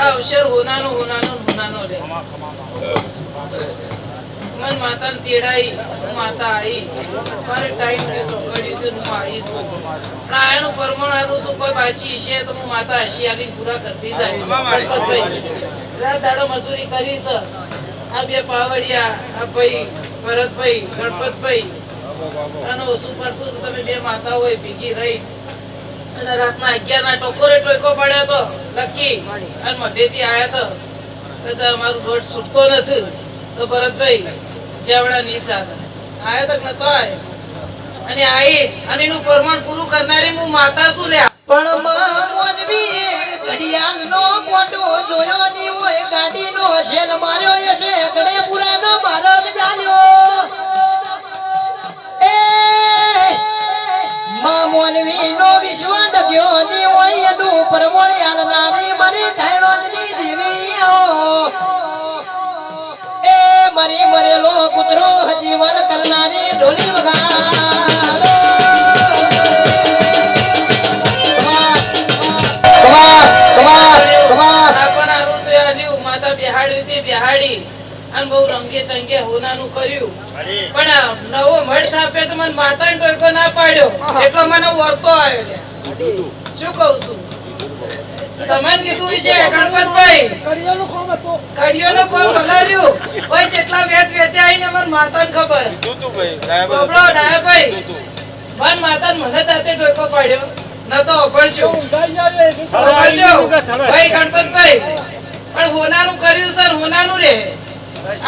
અવસર હોનાનો રે મન માતા તેડાઈ માતા આવી મારે ટાઈમ કે ચોકડી તો હું આવીશ પણ આનું પરમણ આનું શું કોઈ બાચી છે તો હું માતા હશિયારી પૂરા કરતી જાય. રાત દાડો મજૂરી કરી છે આ બે પાવડિયા આ ભાઈ ભરતભાઈ ગણપતભાઈ અને શું કરતું તમે બે માતા હોય ભેગી રહી અને રાતના 11 ના ટકોરે ટોકો પડ્યો તો લકી અને મધેથી આયા તો મારું દોઢ છૂટતો નથી તો ભરતભાઈ જેવડા ની ચાલે આયા તક નતો આયો અને આઈ અને એનું પરમાણ પૂરું કરનારી હું માતા શું લ્યા પણ મોનવી ઘડિયાળનો ફોટો જોયો ની હોય ગાડીનો શેલ માર્યો હશે ગડે પુરાનો મારો ચાલ્યો એ માં મોનવી નો વિશ્વ ડગ્યો ની હોય એનું પરમોણ આલનારી મરી થાયણો જ ની દેવી એ મરી મરેલો કૂતરો જીવન કરનારી ઢોલી વગાડો બેહાડી અને બહુ રંગે ચંગે હોનાનું કર્યું પણ નવો મઢ સ્થાપે તો મને માતાને ટોયકો ના પાડ્યો એટલો મને વર્તો આવ્યો છે. શું કહું છું તમને કીધું છે ગણપતભાઈ કડિયાનું કામ હતું. કડિયોનો કોમ ભલાર્યું ભાઈ જેટલા વેચ્યા આઈને મને માતાને ખબર બબડો ડાયાભાઈ મન માતાને મને જાતે ટોયકો પાડ્યો ન તો અભળજો ઊંધાઈ જાય એ રીતે. ભાઈ ગણપતભાઈ પણ હોનાનું કર્યું સર હોનાનું રે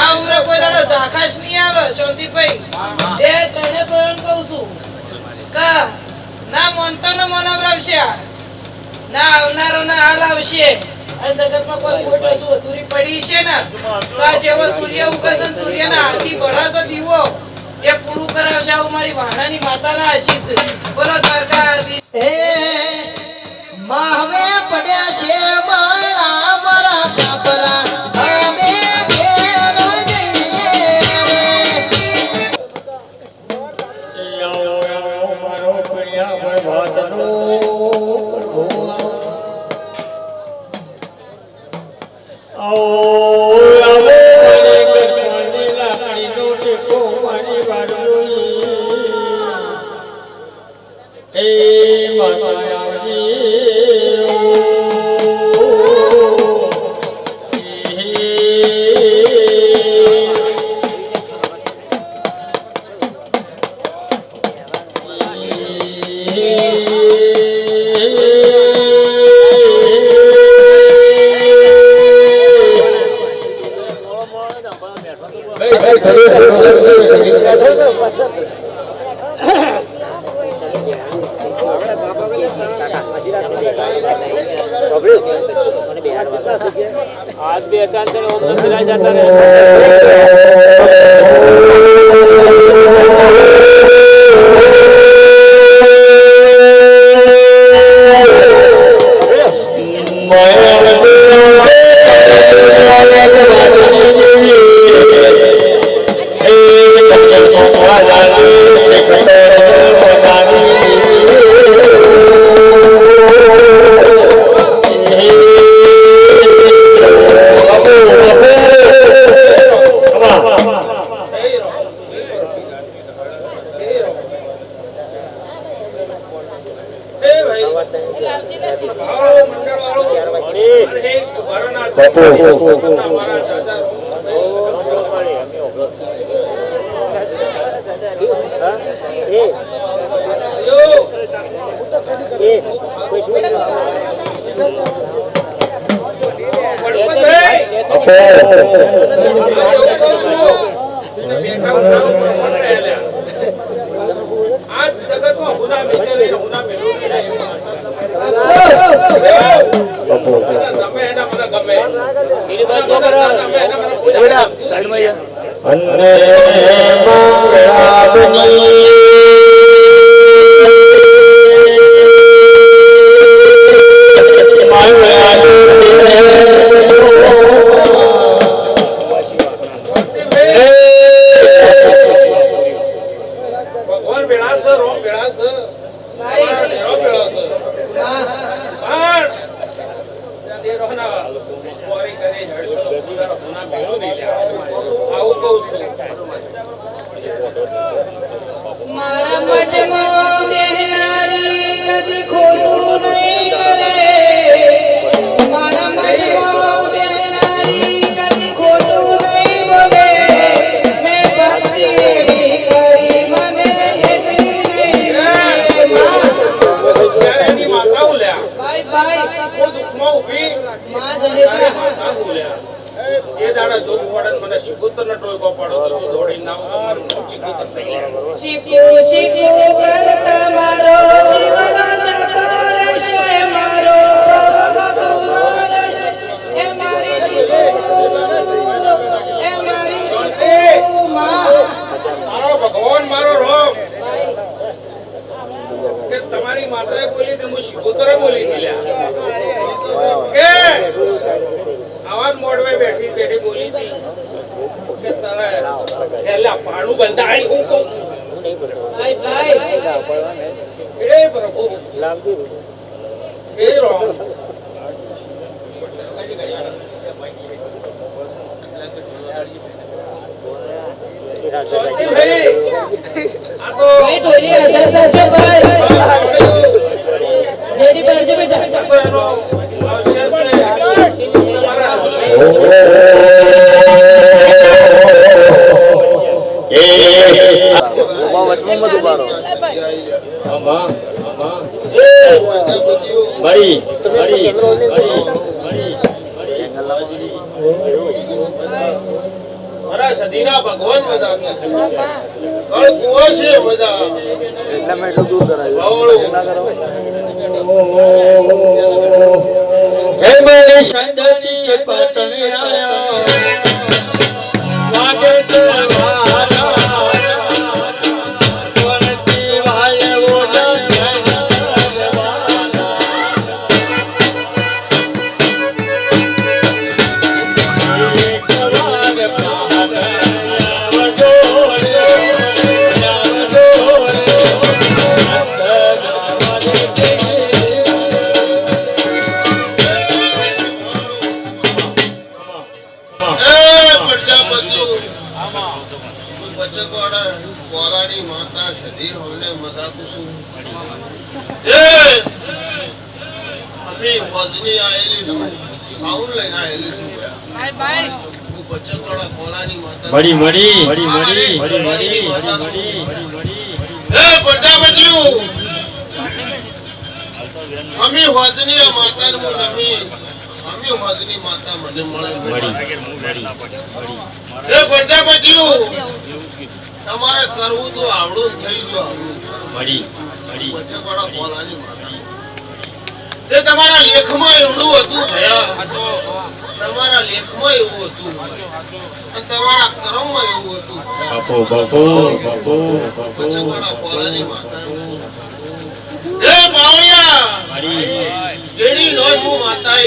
આ ઉમરે કોઈ દાડો ઝાખાશ નહીં આવે શાંતિભાઈ એ તને તો એમ કહું છું કા ના મોનતો ન મનવરાવશે ના આવનારો ના હાલ આવશે અને જગતમાં કોઈ ખોટ હજુ અધૂરી પડી છે ને તો આ જેવો સૂર્ય ઉગશે ને સૂર્યના હાથથી ભળાશે દીવો એ પૂરું કરાવશે આવું મારી વાણાની માતાના આશીષ બોલો દ્વારકાધીશ. એ માહવે પડ્યા છે માળા મારા સાપરા અમે ઘેર જઈએ आज भी एकांत ओम तो मिला जाता है मैं આ જગતમાં હુના વિચારે હુના મેળવું તમે એના મને ગમે ભગવાન બેળાસ રોમ બેળાસ મારા મનમાં બેહનારી કદી ખોટું નહીં કરે. મારા મનમાં બેહનારી કદી ખોટું નહીં બોલે. મેં ભક્તિ એવી કરી મને એકલી નહીં રહે. એની માતા ઉલ્યા ભાઈ ભાઈ હું દુઃખમાં ઊભી માં જલેબા માતા ઉલ્યા એ દાડા દુઃખ પડે મને શિકુતર ને ટોયકો પડો તો તું દોડી ના આવ તો મારું નામ શિકુતર થઈ જાય. શીખો શીખો કરતા મારો જીવન જતો રહેશે. મારો પ્રભુ રહેશે. એ મારી શીખો એ મારી શીખો માં. મારો ભગવાન મારો રોમ કે તમારી માતાએ બોલી તે હું શિકુતરે બોલી દીધા કે આવાજ મોડવે બેઠી બેઠી બોલી હતી કે તારે હેલા પાણું બંધાય હું કહું ભાઈ ભાઈ એ પ્રભુ એ રોમ શાંતિભાઈ, આ તો ભાઈ ઢોલી હાજર થજો ભાઈ. જેડી પર જે બેટા આ તો એનો અવશેષ છે. તમારા મારા સદીના ભગવાન મજા કળ કુવો છે મજા એટલા મેં એટલું દૂર કરાવ્યું બાવળું હે મારી સંતતિ પટણ આયા વાગે તો મારા વનતી વાય ઓલા મળી મળી અમી હોજની માતા હું નમી અમી હોજની માતા મને મળે એ પ્રજાપતિઓ તમારે કરવું તો આવડું થઈ ગયું મળી વચ્ચેવાળા બોલાની માતા તે તમારા લેખમાં એવડું હતું ભયા તમારા લેખમાં એવું હતું અને તમારા કર્મમાં એવું હતું વચ્ચેવાળા બોલાની માતા એ બાવળિયા જેડી લોજ હું માતા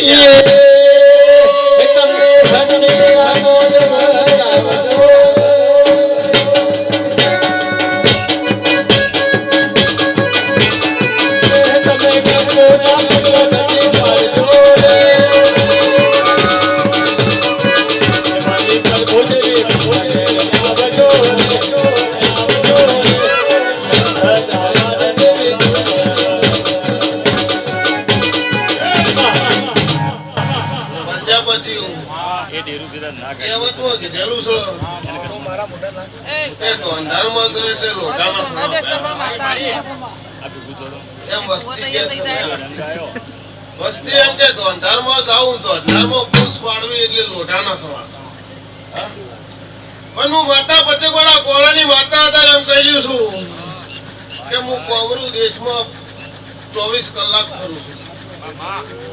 કહેવતમાં કીધેલું છે કે ધોંધારમાં તો એટલે લોટામાં સડો. એમ વસ્તી કે વસ્તી એમ કે ધોંધારમાં જાઉં તો ધોંધારમાં પૂછ પાડવી એટલે લોટાના સવા. પણ હું માતા પચકવાડા કોળાની માતા હતા એમ કહ્યું છું કે હું કોમરૂ દેશમાં 24 કલાક ફરું છું.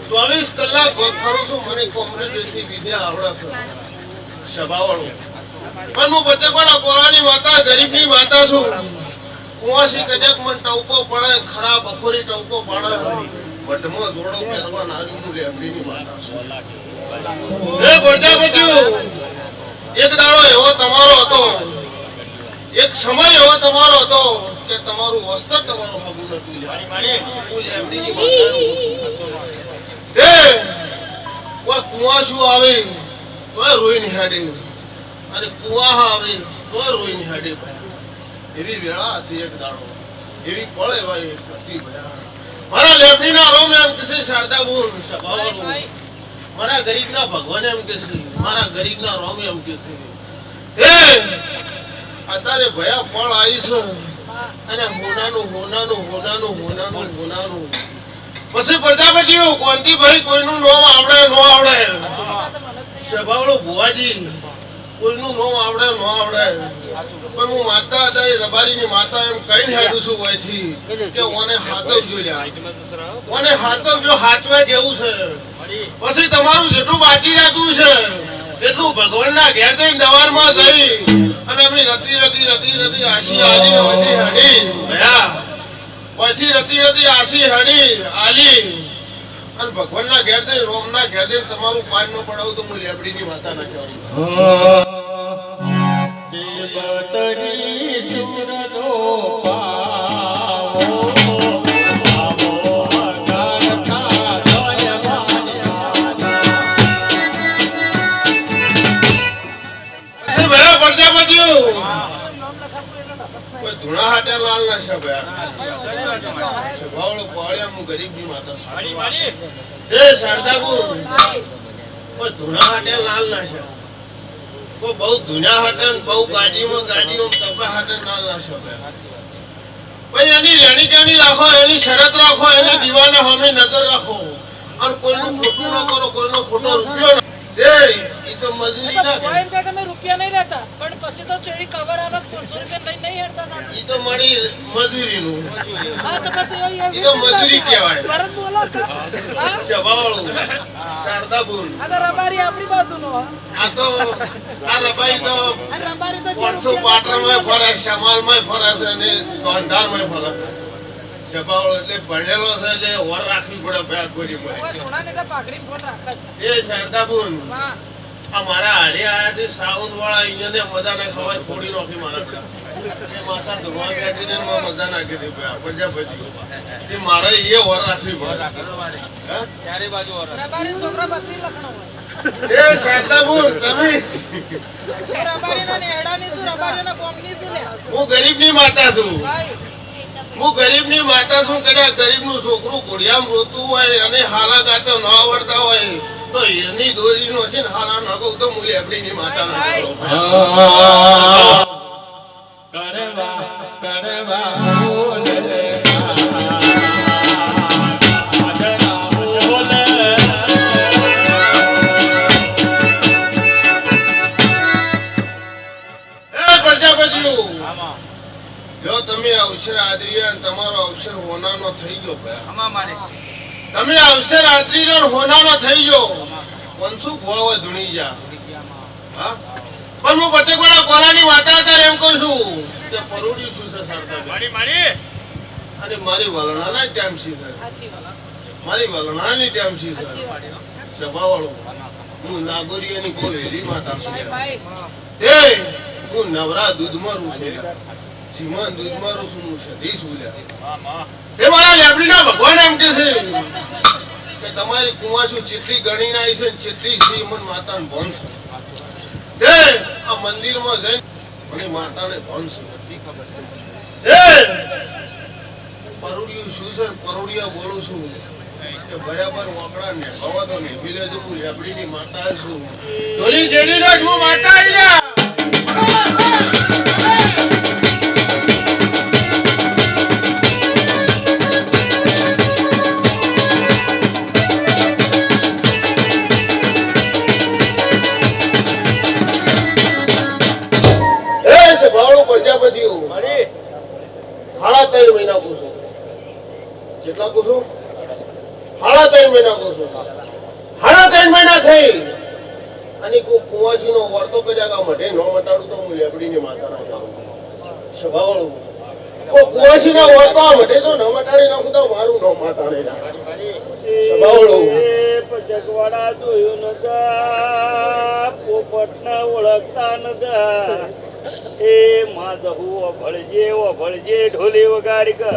24 કલાક ફરું છું. મને કોમરૂ દેશની વિદ્યા આવડે છે સભાવાળું. પણ હું પચકવાડા કોળાની માતા ગરીબની માતા છું. કુવાસી કદાચ મને ટવકો પડે ખરાબ બખોરી ટવકો પડે વઢમાં જોડો પહેરવા નારી હું લેબડીની માતા છું. એ પ્રજાપતિઓ એક દાડો એવો તમારો હતો, એક સમય એવો તમારો હતો કે તમારું વસ્ત્ર તમારું હગું નતું. કુવાસું આવે તોય રોઈ નિહાડે અને કુવાહા આવે તોય રોઈ નિહાડે. એવી વેળા હતી એક દાડો, એવી પળ એવા એક હતી ભયા. મારા લેબડીના રોમ એમ કે શારદા બોલ સભાવાળું, મારા ગરીબના ભગવાન એમ કે છે, મારા ગરીબના રોમ એમ કે છે અત્યારે ભયા ફળ આવી છે અને હોનાનું. પછી પ્રજાપતિઓ કોંતીભાઈ કોઈનું નામ આવડે ન આવડે, સભાવાળો ભુવાજી કોઈનું નામ આવડે ન આવડે, પણ હું માતા અત્યારે રબારીની માતા એમ કઈ હેડું છું હોય છે કે ઓને હાચવજો લ્યા, ઓને હાચવજો, હાચવા જેવું છે. પછી તમારું જેટલું બાકી રહેતું છે એટલું ભગવાનના ઘેર જઈને દવારમાં જઈ અને અમે રતી આશી આલી ને વધી હડી ભયા. પછી રતી આશી હડી આલી અને ભગવાનના ઘેર જઈને રોમના ઘેર જઈને તમારું પાન ન પડાવું તો હું લેબડીની માતા ના કહેવાય. ધૂણા હાટે લાલ ના છે ભયા. સભાવાળો પાળ્યા હું ગરીબની માતા છું. એ શારદાબુ કોઈ ધૂણા હાટે લાલ ના છે, કોઈ બહુ ધૂણા હાટે બહુ ગાડીઓ તપા હાટે લાલ ના છે ભયા. પણ એની રેણી કેની રાખો, એની શરત રાખો, એની દીવાને સામે નજર રાખો અને કોઈનું ખોટું ના કરો, કોઈનો ખોટો રૂપિયો ના. ઈ તો મજૂરી ના એમ કે તમે રૂપિયા નહીં લેતા પણ પછી તો ચોરી કવર આલત 500 રૂપિયા લઈ નહીં હેડતા હતા. ઈ તો મારી મજૂરીનું. હા તો પછી ઈ તો મજૂરી કહેવાય. પરત બોલો તો હા સભાવાળું શારદાબુન આ તો રબારી આપણી બાજુનો આ તો આ રબાઈ તો આ રબારી તો 500 પાટણમાં ફરે, સમાલમાં ફરે છે અને ધોંધારમાં ફરે છે. સભાવાળો એટલે ભણેલો છે એટલે ઓર રાખવી પડે ભયા ગોરી માં. કોઈ થોડા ને તો પાઘડી ફોટ રાખે છે. એ શારદાબુન વાહ આ મારા હારે આયા છે સાઉન્ડ વાળા અહીંયા મજા ના ખવાય ફોડી નાખી મારા પેલા એ માતા ધોવા બેઠી ને મજા નાખી દે ભયા પ્રજાપતિ. એ મારે એ ઓર રાખવી પડે. ચારે બાજુ રબારી છોકરા બત્રી લખણો હોય. એ શારદાબુન તમે રબારી ના નેડાની શું રબારીના કોમની શું લે. હું ગરીબની માતા છું. ભાઈ હું ગરીબની માતા શું કર્યા, ગરીબનું છોકરું ઘોડિયામાં રોતું હોય અને હાલા ગાતો ન આવડતા હોય તો એની દોરીનો છે ને હાલા ન કહું તો હું લેબડીની માતા ના કરું. પ્રજાપતિઓ જો તમે અવસર આદરી તમારો અવસર હોનાનો થઈ ગયો ભયા. તમે અવસર આદરી હોનાનો થઈ ગયો. વંશુ ભોવા ધૂણી જા. હા પણ હું બચકવાડા કોલાની માતા અત્યારે એમ કહું છું કે પરોડી શું છે સરદાર અને મારી વલણાના ટાઈમ સી છે, મારી વલણાની ટાઈમ સી છે. સભાવાળો હું નાગોરીયાની કોઈ હેરી માતા છું. એ હું નવરા દૂધમાં રૂ છું, જીવન દૂધમાં રૂ છું, સતીશ બોલ્યા. એ મારા લેબડીના ભગવાન એમ કે છે કે તમારી કુવાસુ ચેટલી ગણી નાઈ છે, ચેટલી શ્રી મન માતાને ભોન છે. આ મંદિરમાં જઈને મને માતાને ભોન છે. પરોડિયું શું છે, પરોડિયા બોલું છું કે બરાબર વાકડા ને હવા તો ને વિલે જવું લેબડીની માતા છું ઢોલી જેડી રોજ હું માતા આયા પ્રજાપતિઓ સાડા 3 મહિના પૂછું કેટલા પૂછું સાડા 3 મહિના પૂછું સાડા 3 મહિના થઈ અને કોઈ કુવાસી નો વર્તો કર્યા મઢે ન મટાડું તો હું લેબડીની માતા ના જાઉં સ્વભાવળું કોઈ કુવાસી નો વર્તો મઢે તો ન મટાડી નાખું તો મારું ન માતા નહીં સ્વભાવળું જગવાડા જોયું નતા પોપટ ના ઓળખતા નતા એ માધુ ઓભળજે ઢોલી વગાડી કર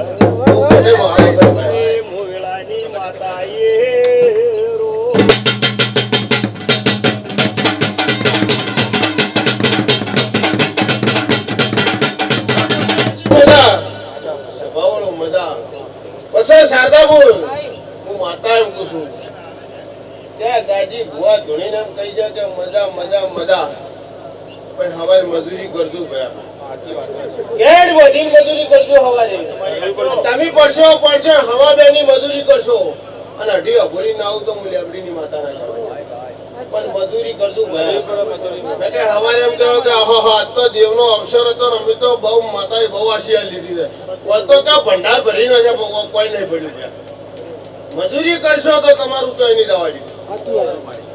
એ મોવેલાની માતા એ રો પછી શારદા બોલ હું માતા એમ કહું છું ત્યાં ગાડી ભુવા ધોણીને એમ કહી જાય કે મજા મજા મજા પણ હવારે મજૂરી કરજો કેડ બધી મજૂરી કરજો હવારે તમે પડશો હવા બેની મજૂરી કરશો અને અઢી અભોરી ના આવું તો હું લેબડીની માતા ના પણ મજૂરી કરજો ભાઈ કે હવારે એમ કહો કે આજ તો દેવનો અવસર હતો અમે તો બહુ માતાએ બહુ આશીર્વાદ લીધી છે તો ત્યાં ભંડાર ભરીને કોઈ નહીં પડ્યું મજૂરી કરશો તો તમારું કઈ નહીં દવા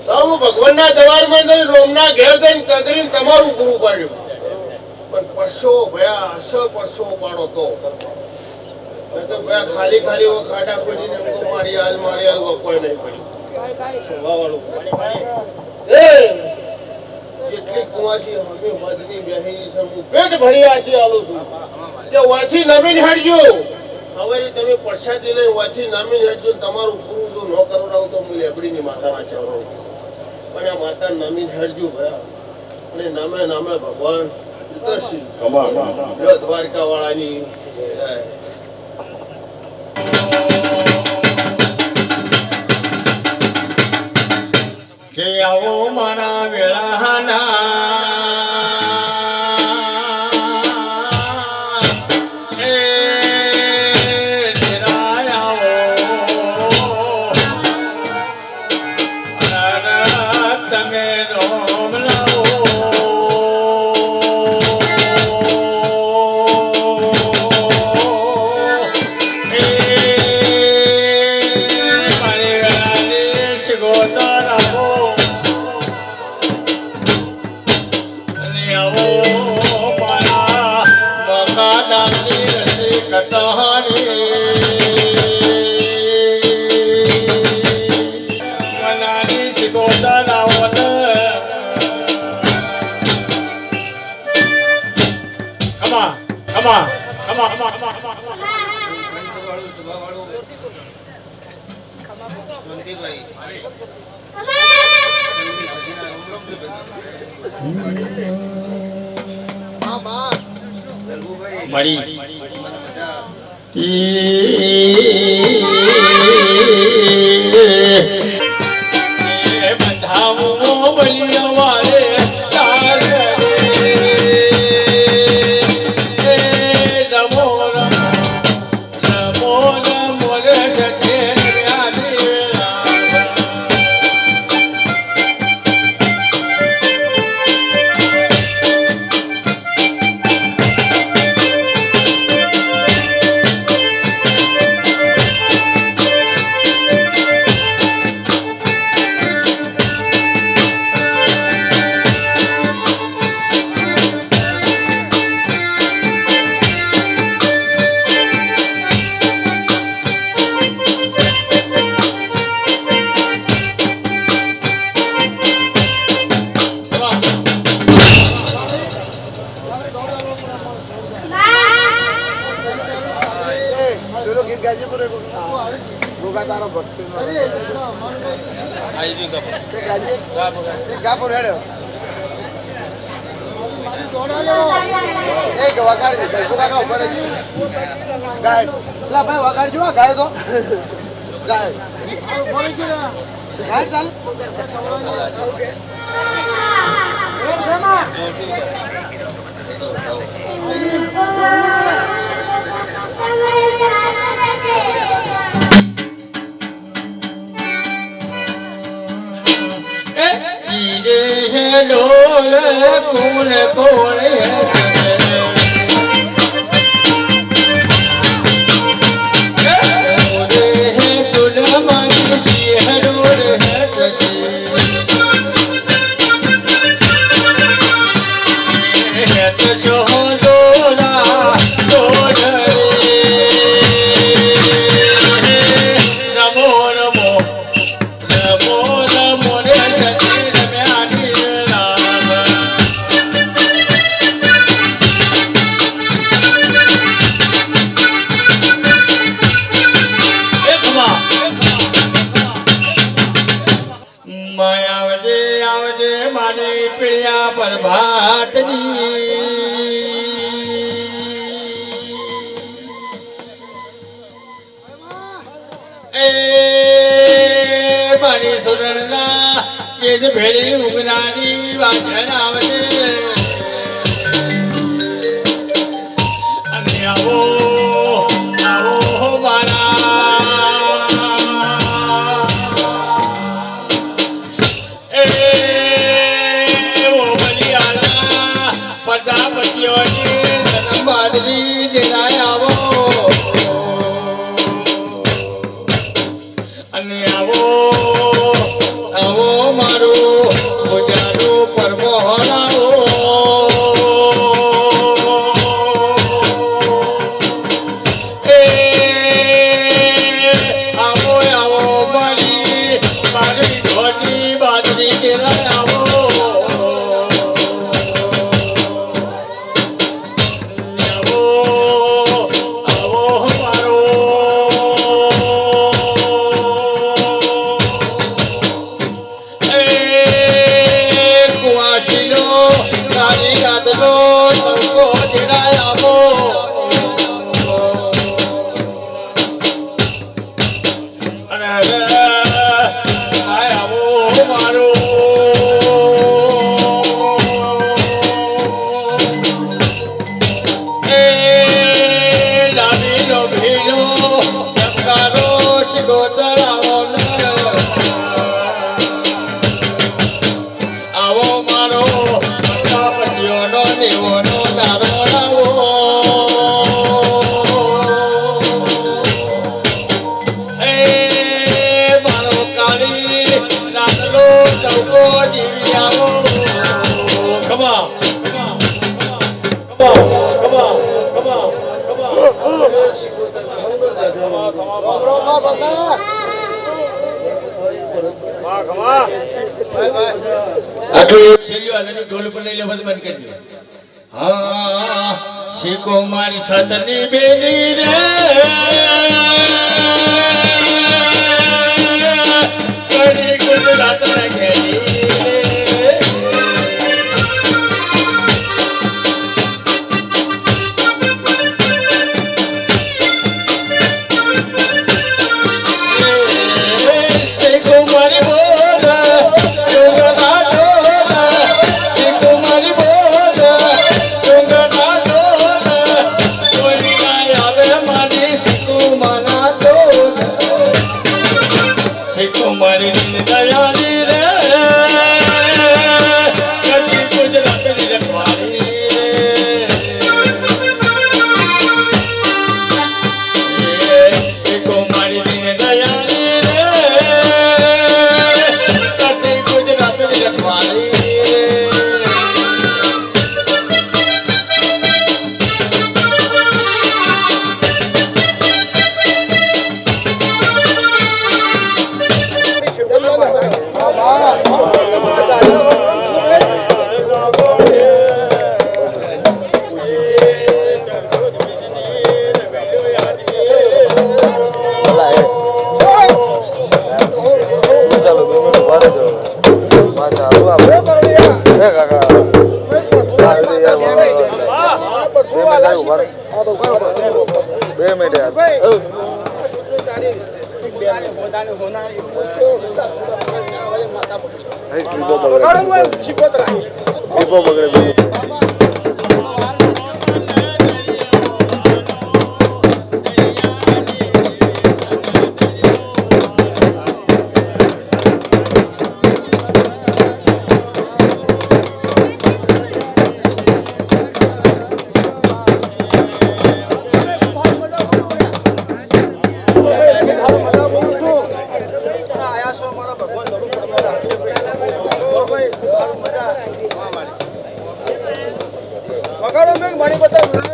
તો હું ભગવાનના દરબારમાં જઈને રોમના ઘેર જઈને કગરીને તમારું પૂરું પાડ્યું પણ પરસો ભયા અસલ પરસો પાડો તો ભયા ખાલી ખાલી ખાટા ખોલીને એમ તો મારી હાલ કોઈ નહીં પડ્યું સ્વભાવવાળું જેટલી કુવાસી હમી મધની બેહીની છે હું પેટ ભરી આશી આલું છું કે વાંચી નમીન હેડજો હવે તમે પ્રસાદી લઈને વાંચી નમીન હેડજો તમારું પૂરું જો ન કરાવ તો હું લેબડીની માતાના કહેવાઉં પણ આ માતા નમીન હેડજો ભયા અને નામે નામે ભગવાન ઉતરશી દ્વારકા વાળાની કે આવો મારા વેળાના ફરી ગયું સાઈડ ચાલ डोल कौन कौन है तुल मानी सिहरोर है जैसे डोला डोल नमो नमो नमो नमो रे सती रम्यानी राम आवजे आवजे मारी प्रिया प्रभातनी મારી સુરણના કેદ ભેળી ઉગનાની વાજણ આવજે અને આવો આવો મારા ઓ બલિયાના પ્રજાપતિઓની જન્મ બાદરી દેરાય આવો અને આવો આવો મારો પૂજાનો પરમોહન આવો એ આવો આવો મારી ધોની બાદરી કેરા આવો આવો મારો પ્રજાપતિઓનો દેવોનો દારો આવો એ મારો કાળી નાગલો ચૌકો જીવી આવો કમા કમા કમા કમા ઢોલ પર લઈ લે બંધ કરી દો હા શીખો મારી સતની બેની રે કડી ગુજરાત ગેલી મારી દયાની રે કદી ગુજરાતની રખવાળી રે શીખો મારી દયાની રે કદી ગુજરાતની રખવાળી બે મિનિટ હોદાની હોનારી માતા પકડી શીખોતરા વગાડો મેં મારી બતા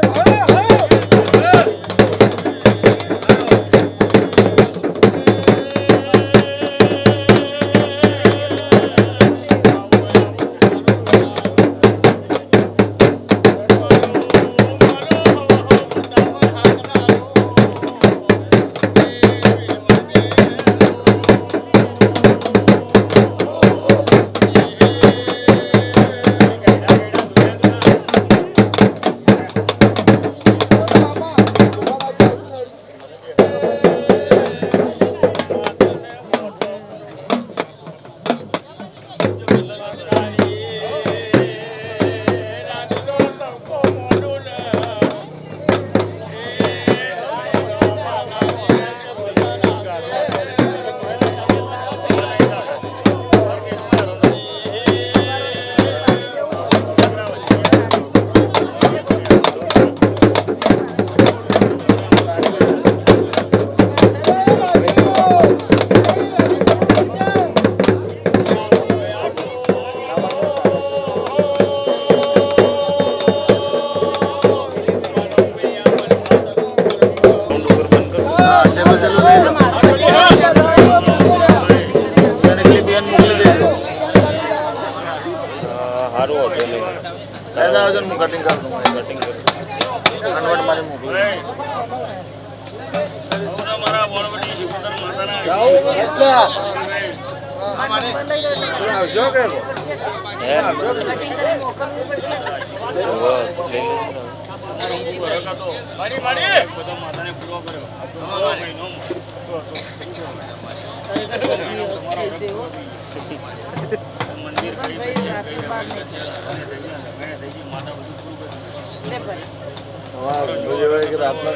કટિંગ કર દઉં કટિંગ કર કન્વર્ટ મારી મોકલી મારા બોલવડી શિકોતર માતાના જાઓ આવજો કે કટિંગ કરી મોકલવું પડશે મારી મારી બધા માતાને પૂરો કર્યો મહિનો મંદિર લે ભાઈ વાહ રાતના